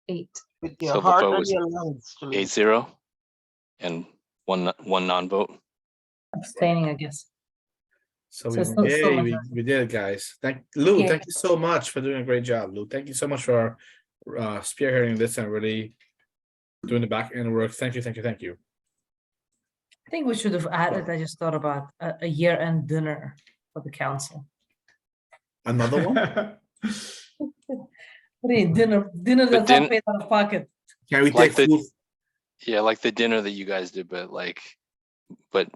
8. With So your the heart vote and was your lungs. Shaliza. 8-0 and one non-vote. Abstaining, I guess. So So we, it's not so yay, much. we did it, guys. Lou, Yeah. thank you so much for doing a great job, Lou. Thank you so much for spearheading this and really doing the back end work. Thank you, thank you, thank you. I think we should have added, I just thought about a year-end dinner for the council. Another one? What do you, dinner that's not didn't- paid out of pocket. Can we Like take the- food? Yeah, like the dinner that you guys did, but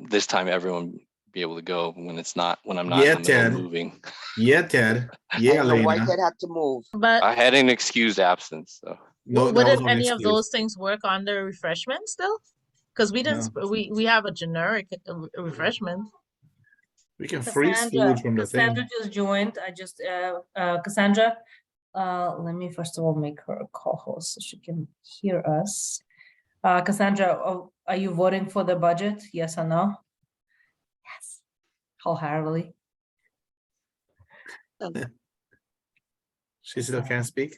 this time everyone be able to go when I'm not Yeah, in the middle of Ted. moving. Yeah, Ted. Yeah, And the Elena. Whitehead had to move. But I had an excused absence, so. No, that wouldn't was any of excuse. those things work on the refreshment still? Because we didn't, we have a generic refreshment. We can freeze food from the Cassandra thing. just joined. I just, Cassandra, let me first of all make her a co-host so she can hear us. Cassandra, are you voting for the budget? Yes or no? Yes. Wholeheartedly. She still can't speak.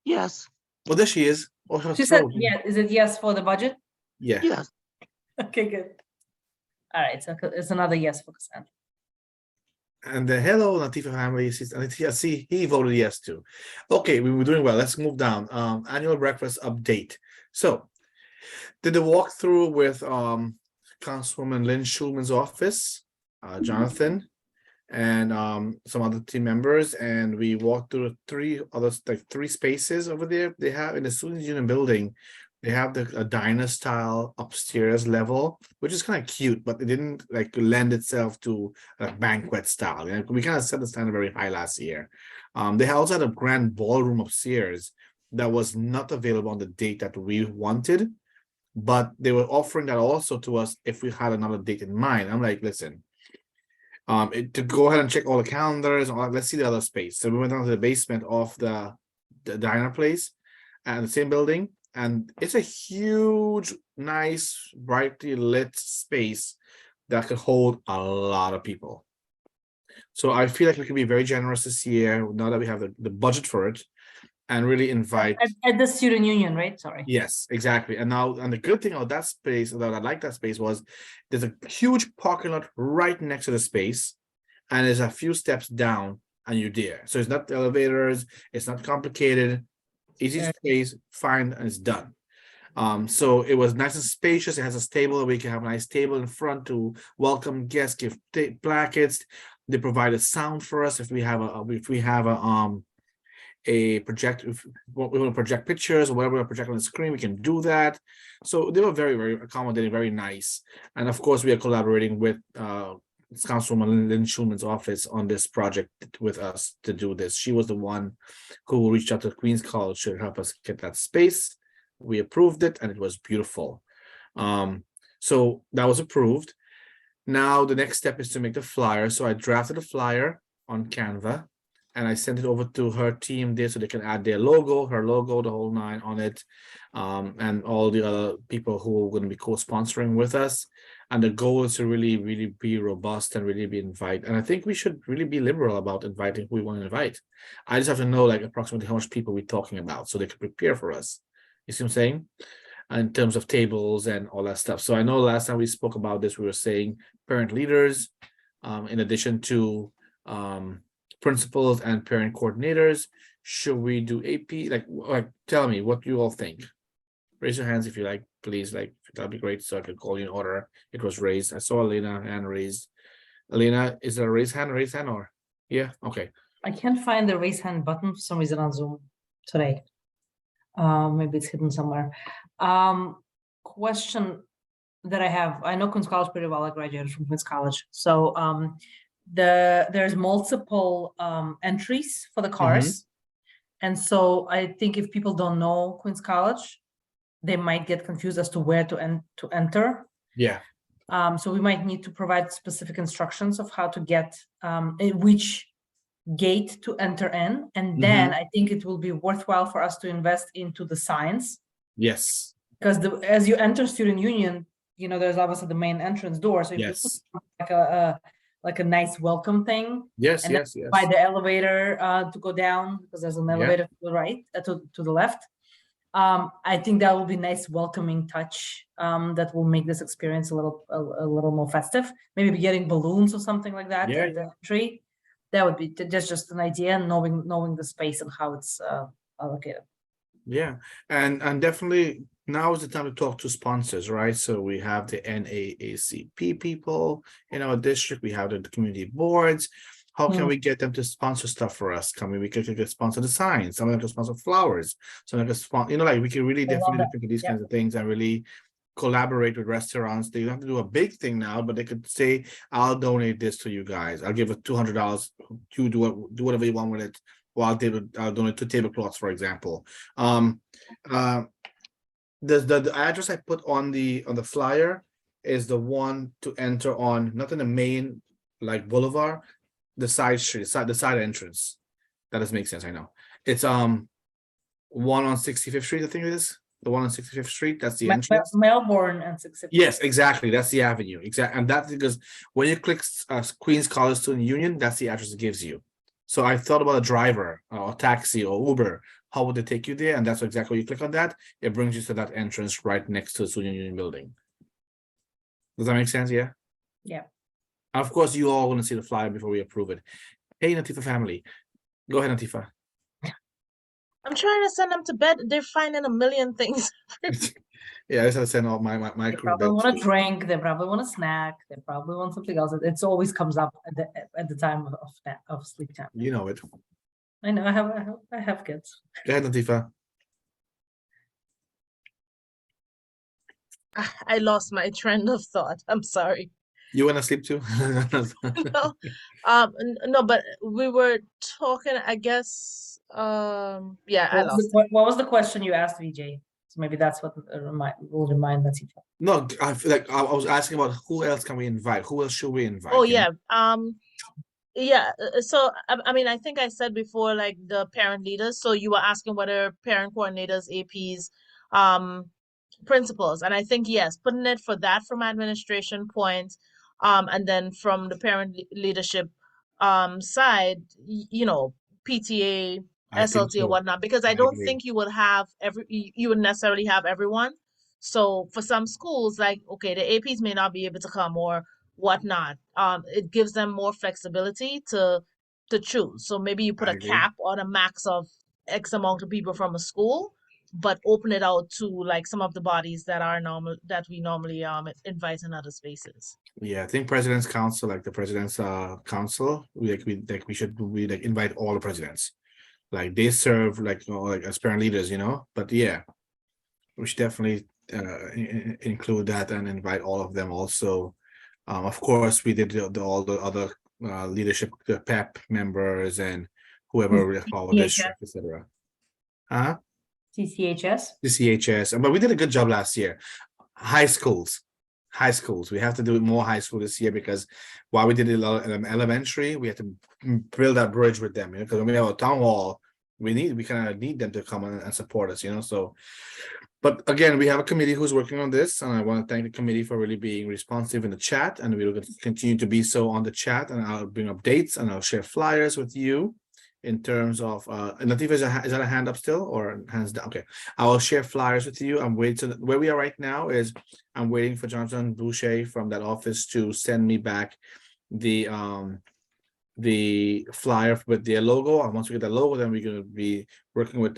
Yes, Well, there she is. Oh, her She said, throat. yeah, is it yes for the budget? Yeah. yes. Okay, good. All right, so it's another yes for Cassandra. And hello, Latifa family. See, he voted yes too. Okay, we were doing well. Let's move down. Annual breakfast update. So, did the walkthrough with Councilwoman Lynn Schulman's office, Jonathan, and some other team members, and we walked through three spaces over there. They have in the student union building. They have a diner style upstairs level, which is kind of cute, but it didn't lend itself to a banquet style. You know, we kind of set the standard very high last year. They also had a grand ballroom upstairs that was not available on the date that we wanted, but they were offering that also to us if we had another date in mind. I'm like, listen, to go ahead and check all the calendars, let's see the other space. So we went down to the basement of the diner place and the same building. And it's a huge, nice, brightly lit space that could hold a lot of people. So I feel like we can be very generous this year now that we have the budget for it and really invite. At the student union, right? Sorry. Yes, exactly. And the good thing about that space, that I like that space, was there's a huge parking lot right next to the space, and there's a few steps down and you're there. So it's not elevators, it's not complicated. Easy space, find, and it's done. So it was nice and spacious. It has a table. We can have a nice table in front to welcome guests, give plackets. They provide a sound for us if we have a project. If we want to project pictures or whatever we project on the screen, we can do that. So they were very, very accommodating, very nice. And of course, we are collaborating with Councilwoman Lynn Schulman's office on this project with us to do this. She was the one who reached out to Queens College to help us get that space. We approved it and it was beautiful. So that was approved. Now the next step is to make the flyer. So I drafted a flyer on Canva and I sent it over to her team there so they can add their logo, her logo, the whole nine on it, and all the other people who are going to be co-sponsoring with us. And the goal is to really, really be robust and really be invite. And I think we should really be liberal about inviting who we want to invite. I just have to know like approximately how much people we're talking about so they can prepare for us. You see what I'm saying? In terms of tables and all that stuff. So I know last time we spoke about this, we were saying parent leaders, in addition to principals and parent coordinators. Should we do AP? Like tell me what you all think. Raise your hands if you like, please. Like that'd be great. So I could call you in order. It was raised. I saw Elena hand raised. Elena, is it a raise hand or? Yeah, okay. I can't find the raise hand button for some reason on Zoom today. Maybe it's hidden somewhere. Question that I have, I know Queens College pretty well. I graduated from Queens College. So there's multiple entries for the cars. And so I think if people don't know Queens College, they might get confused as to where to enter. Yeah. So we might need to provide specific instructions of how to get which gate to enter in. And then I think it will be worthwhile for us to invest into the signs. Yes. Because as you enter Student Union, you know, there's obviously the main entrance door. So if you put like a nice welcome thing. Yes, and yes. by the elevator to go down, because there's an elevator to the right, to the left. I think that will be a nice welcoming touch that will make this experience a little more festive. Maybe getting balloons or something like that at the entry. That would be just an idea, knowing the space and how it's allocated. Yeah, and definitely now is the time to talk to sponsors, right? So we have the NAACP people in our district. We have the community boards. How can we get them to sponsor stuff for us? We could sponsor the signs. Someone can sponsor flowers. Someone can sponsor, you know, like we can really definitely look at these kinds of things and really collaborate with restaurants. They don't have to do a big thing now, but they could say, "I'll donate this to you guys. I'll give it $200. You do whatever you want with it. Well, I'll donate 2 tablecloths, for example." The address I put on the flyer is the one to enter on, not in the main like boulevard, the side street, the side entrance. That doesn't make sense. I know it's one on 65th Street. I think it is the one on 65th Street. That's the entrance. Melbourne and 65th. Yes, exactly. That's the avenue. Exactly, and that's because when you click Queens College Student Union, that's the address it gives you. So I thought about a driver or a taxi or Uber. How would they take you there? And that's exactly when you click on that, it brings you to that entrance right next to the Student Union building. Does that make sense? Yeah. Yeah. Of course, you all want to see the flyer before we approve it. Hey, Natifa family. Go ahead, Natifa. I'm trying to send them to bed. They're finding a million things. Yeah, I just have to send all my They crew probably bed want a too. drink. They probably want a snack. They probably want something else. It always comes up at the time of sleep time. You know it. I know. I have kids. Go ahead, Natifa. I lost my train of thought. I'm sorry. You want to sleep too? No, no, but we were talking, I guess, yeah, I lost it. What was the question you asked, VJ? So maybe that's what will remind Latifa. No, I feel like I was asking about who else can we invite? Who else should we invite? Oh, yeah. Yeah. So, I mean, I think I said before, like the parent leaders. So you were asking whether parent coordinators, APs, principals, and I think yes, putting it for that from administration point, and then from the parent leadership side, you know, PTA, SLT or whatnot, because I don't think you would have you would necessarily have everyone. So for some schools, like okay, the APs may not be able to come or whatnot. It gives them more flexibility to choose. So maybe you put a cap on a max of X amount of people from a school, but open it out to like some of the bodies that are we normally invite in other spaces. Yeah, I think President's Council, like the President's Council, we should invite all the presidents. Like they serve like like as parent leaders, you know. But yeah, we should definitely include that and invite all of them also. Of course, we did all the other leadership, the PEP members and whoever we follow district, etc. CCHS. The CHS, but we did a good job last year. High schools, high schools. We have to do more high school this year because while we did it elementary, we had to build that bridge with them. Because when we have a town hall, we kind of need them to come and support us. So. But again, we have a committee who's working on this, and I want to thank the committee for really being responsive in the chat, and we will continue to be so on the chat, and I'll bring updates and I'll share flyers with you in terms of Latifah, is that a hand up still or hands down? Okay, I will share flyers with you. I'm waiting. Where we are right now is I'm waiting for Jonathan Boucher from that office to send me back the flyer with their logo. And once we get the logo, then we're going to be working with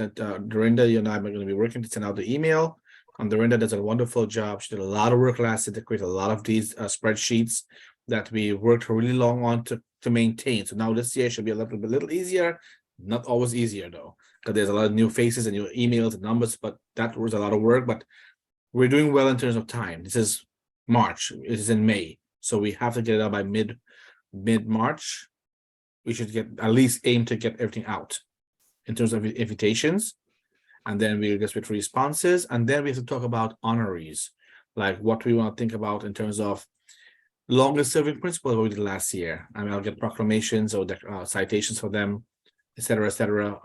Dorinda. You and I are going to be working to send out the email. And Dorinda does a wonderful job. She did a lot of work last year to create a lot of these spreadsheets that we worked really long on to maintain. So now this year should be a little easier. Not always easier though, because there's a lot of new faces and new emails and numbers. But that was a lot of work. But we're doing well in terms of time. This is March. It is in May, so we have to get it out by mid March. We should at least aim to get everything out in terms of invitations. And then we'll just wait for responses. And then we have to talk about honorees, like what we want to think about in terms of longest serving principal we did last year. I mean, I'll get proclamations or citations for them, et cetera, et cetera.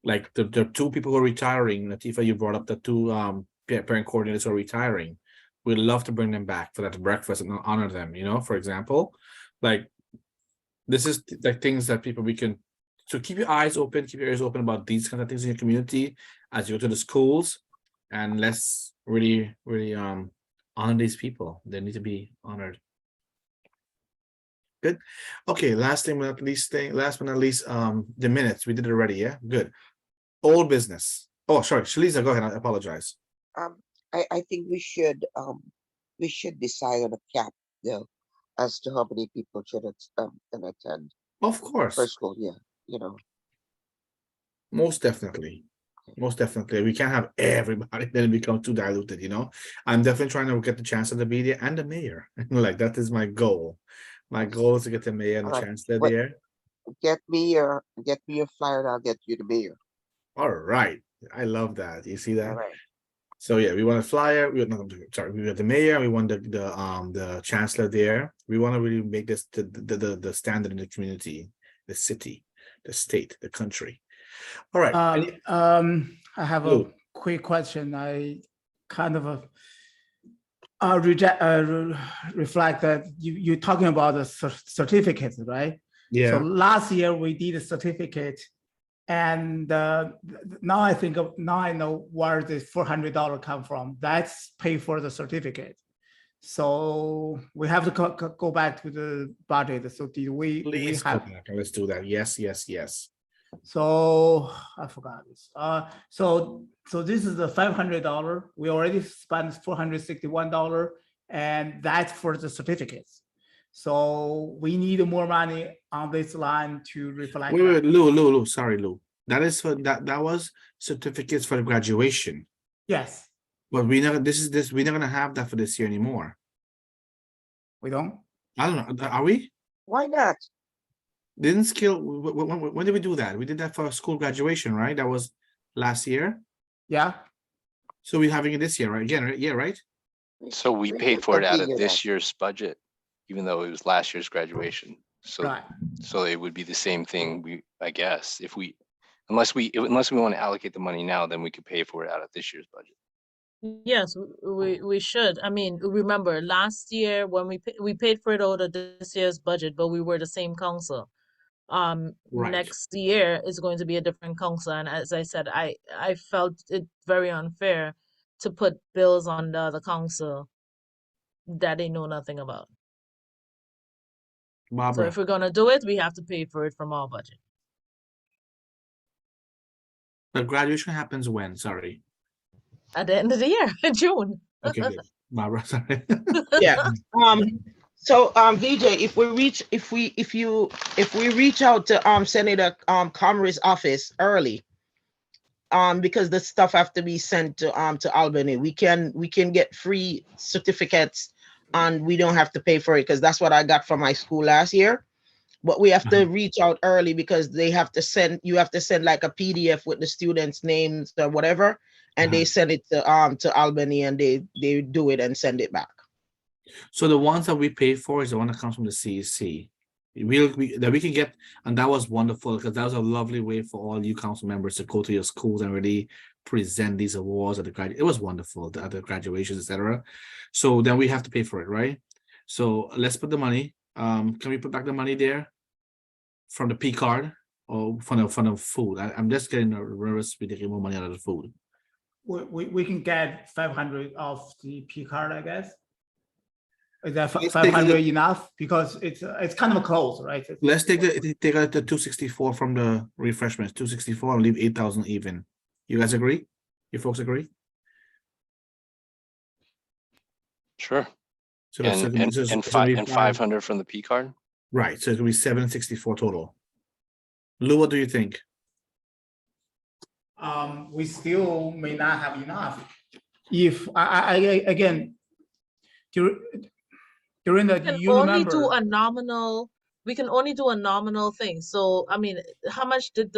Like the two people who are retiring. Latifah, you brought up the two parent coordinators who are retiring. We'd love to bring them back for that breakfast and honor them, for example. Like, this is like things that we can, so keep your eyes open, keep your ears open about these kinds of things in your community as you go to the schools, and let's really honor these people. They need to be honored. Good. Okay, last but not least, the minutes. We did it already, yeah? Good. Old business. Oh, sorry, Shaliza, go ahead. I apologize. I think we should decide on a cap though, as to how many people should can attend Of course. per school. Yeah, Most definitely. We can't have everybody, then it becomes too diluted, I'm definitely trying to get the chancellor to be there and the mayor. Like, that is my goal. My goal is to get the mayor and the Alright, chancellor what- there. get me your flyer and I'll get you the mayor. All right. I love that. You see that? All right. So yeah, we want a flyer. We got the mayor. We want the chancellor there. We want to really make this the standard in the community, the city, the state, the country. All right. I have a Lou. quick question. I kind of reflect that you're talking about the certificates, right? Yeah. So last year we did a certificate, and now I know where the $400 come from. That's pay for the certificate. So we have to go back to the budget. So did we? Please go back and let's do that. Yes. So I forgot this. So this is the $500. We already spent $461, and that's for the certificates. So we need more money on this line to reflect. Wait, Lou. Sorry, Lou. That is for that was certificates for the graduation. Yes. But we're not gonna have that for this year anymore. We don't. I don't know. Are we? Why not? Didn't skill. When did we do that? We did that for school graduation, right? That was last year. Yeah. So we're having it this year, right? Again, right? Yeah, right. So we We paid can for it out of continue this that. year's budget, even though it was last year's graduation. So, Right. so it would be the same thing, I guess, unless we want to allocate the money now, then we could pay for it out of this year's budget. Yes, we should. I mean, remember last year when we paid for it out of this year's budget, but we were the same council. Right. Next year is going to be a different council, and as I said, I felt it very unfair to put bills on the other council that they know nothing about. So Barbara. if we're gonna do it, we have to pay for it from our budget. The graduation happens when? Sorry. At the end of the year, in June. Okay, good. Barbara, sorry. Yeah. So VJ, if we reach out to Senator Comrie's office early, because the stuff have to be sent to Albany, we can get free certificates and we don't have to pay for it, because that's what I got from my school last year. But we have to reach out early because you have to send like a PDF with the students' names or whatever, and they send it to Albany, and they do it and send it back. So the ones that we pay for is the one that comes from the CEC. That we can get, and that was wonderful because that was a lovely way for all you council members to go to your schools and really present these awards at the graduate. It was wonderful at the graduations, etc. So then we have to pay for it, right? So let's put the money. Can we put back the money there from the P card or from the food? I'm just getting nervous. We taking more money out of the food. We can get 500 off the P card, I guess. Is that Let's take 500 enough? Because it's kind of close, right? Let's take out the 264 from the refreshments, 264, and leave 8,000 even. You guys agree? You folks agree? Sure. So that's And 500 from the P card. Right. So it's gonna be 764 total. Lou, what do you think? We still may not have enough. If I again during the, We can you only do remember, a nominal. We can only do a nominal thing. So I mean, how much did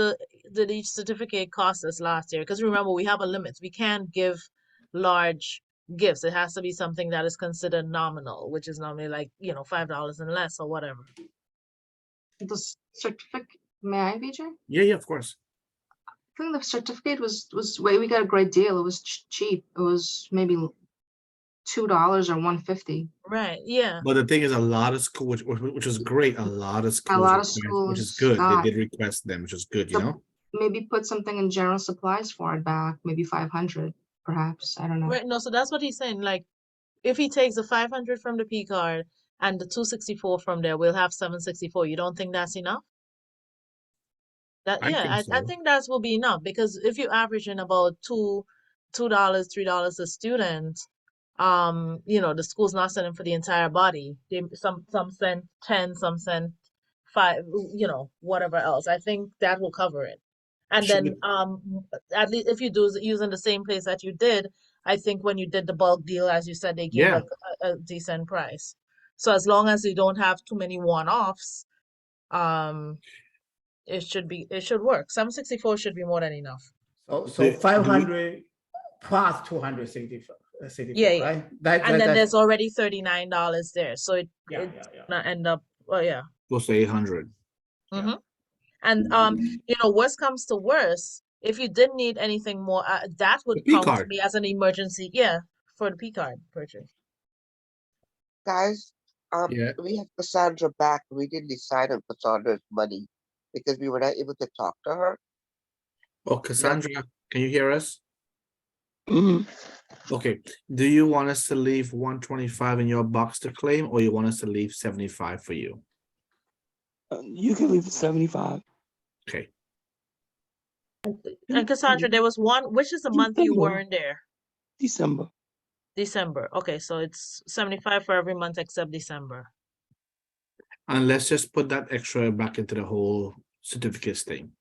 each certificate cost us last year? Because remember, we have a limit. We can't give large gifts. It has to be something that is considered nominal, which is normally like, $5 and less or whatever. The certificate, may I, BJ? Yeah, of course. I think the certificate was we got a great deal. It was cheap. It was maybe $2 or $150. Right. Yeah. But the thing is, a lot of school, which is great, a lot of schools, A lot of which is schools good. got- They did request them, which is good, you know. Maybe put something in general supplies for it back. Maybe 500, perhaps. I don't know. Right. No, so that's what he's saying. Like, if he takes the 500 from the P card and the 264 from there, we'll have 764. You don't think that's enough? I think I so. think that will be enough, because if you average in about $2, $3 a student, the school's not sending for the entire body. Some send 10, some send 5, whatever else. I think that will cover it. And Should then at least if you do using the same place that you did, I think when you did the bulk deal, as you said, they gave Yeah. a decent price. So as long as you don't have too many one-offs, it should work. 764 should be more than enough. so 500 plus 264, Yeah. right? And then there's already $39 there, so it's gonna end up, close to 800. Mm-hmm. And worst comes to worst, if you didn't need anything more, that would The P count to card. me as an emergency, for the P card purchase. Guys, Yeah. we have Cassandra back. We didn't decide on Cassandra's money because we were not able to talk to her. Oh, Cassandra, can you hear us? Okay. Do you want us to leave 125 in your box to claim, or you want us to leave 75 for you? You can leave 75. Okay. And Cassandra, there was one, which is the month you weren't there? December. December. Okay, so it's 75 for every month except December. And let's just put that extra back into the whole certificates thing.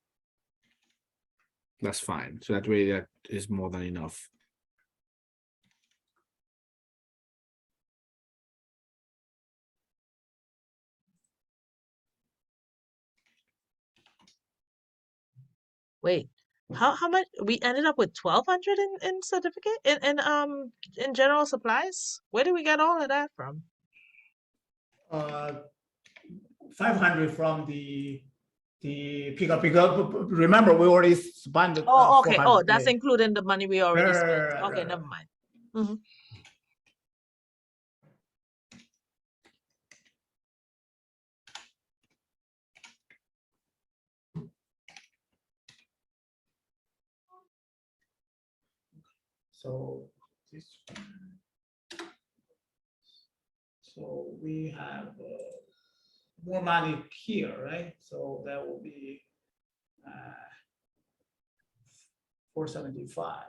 That's fine. So that way that is more than enough. Wait, how much we ended up with 1,200 in certificate in general supplies? Where did we get all of that from? 500 from the pickup, because remember we already spent. Oh, okay. 400. Oh, that's including the money we already spent. Right, Okay, right. never mind. Mhm. So this. So we have more money here, right? So that will be 475.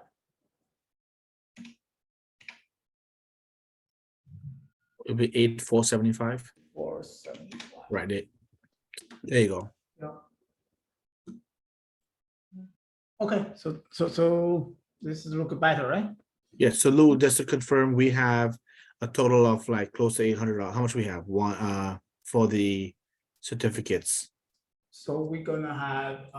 It'll be 8,475. 475. Right there you go. Yeah. Okay, so this is looking better, right? Yes. So Lou, just to confirm, we have a total of like close to $800. How much we have? One for the certificates. So we're gonna have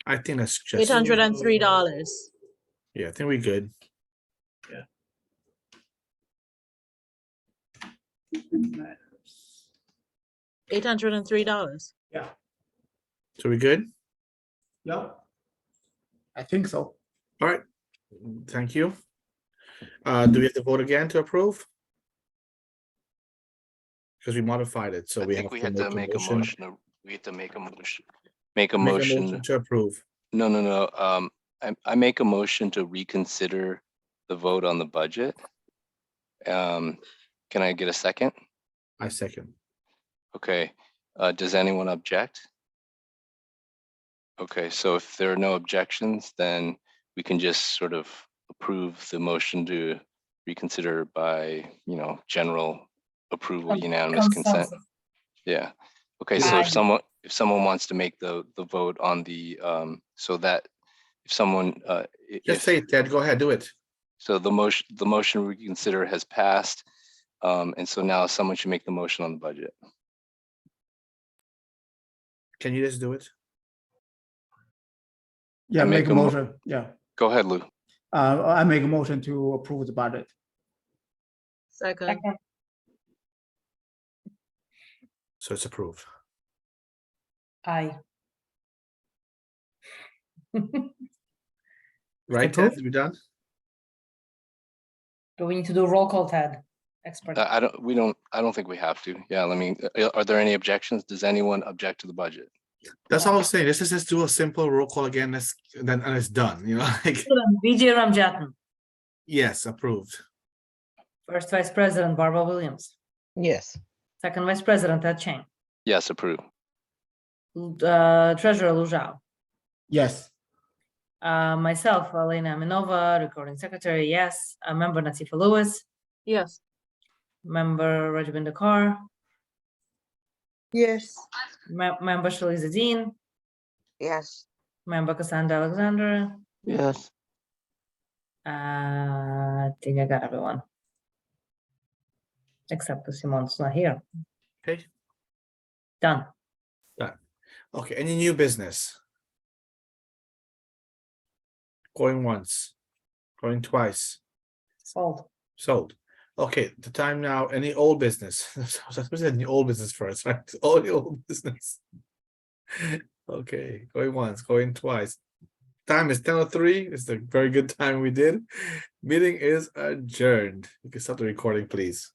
I think that's just, $803. yeah, I think we're good. $803. Yeah, So we good? yeah. I think so. All right, thank you. Do we have to vote again to approve? Because we modified it, so I we think have we to had to make make a a motion. motion. We had to make a motion. Make a Make a motion. motion to approve. No, no, no. I make a motion to reconsider the vote on the budget. Can I get a second? I second. Okay. Does anyone object? Okay, so if there are no objections, then we can just sort of approve the motion to reconsider by, general approval, unanimous consent. Consensus. Yeah. Okay, so if Aye. someone wants to make the vote on the, so that if someone, Just say it, Ted, go ahead, do it. so the motion reconsider has passed. And so now someone should make the motion on the budget. Can you just do it? Yeah, I make make a a mo- motion. Yeah. Go ahead, Lou. I make a motion to approve the budget. Second. Second. So it's approved. Aye. Right, Ted, approved? we done? Do we need to do roll call, Ted? Expert. I don't think we have to. Yeah, let me, are there any objections? Does anyone object to the budget? That's all I was saying. Let's just do a simple roll call again, and it's done, like, Vijay Ramjatan, yes, approved. First Vice President Barbara Williams, Yes. Second Vice President Ted Chang, Yes, approved. Treasurer Lu Zhao, Yes. myself, Elena Minova, Recording Secretary, yes. Member Nasifa Lewis, Yes. Member Rajabinder Kaur, Yes. Member Shaliza Dean, Yes, Member Cassandra Alexander. Yes. I think I got everyone. Except for Simon's not here. Okay, Done. okay, any new business? Going once, going twice, Sold. sold. Okay, the time now, any old business? I was supposed to say any old business first, right? All the old business. Okay, going once, going twice. Time is 10:03. It's a very good time we did. Meeting is adjourned. You can stop the recording, please.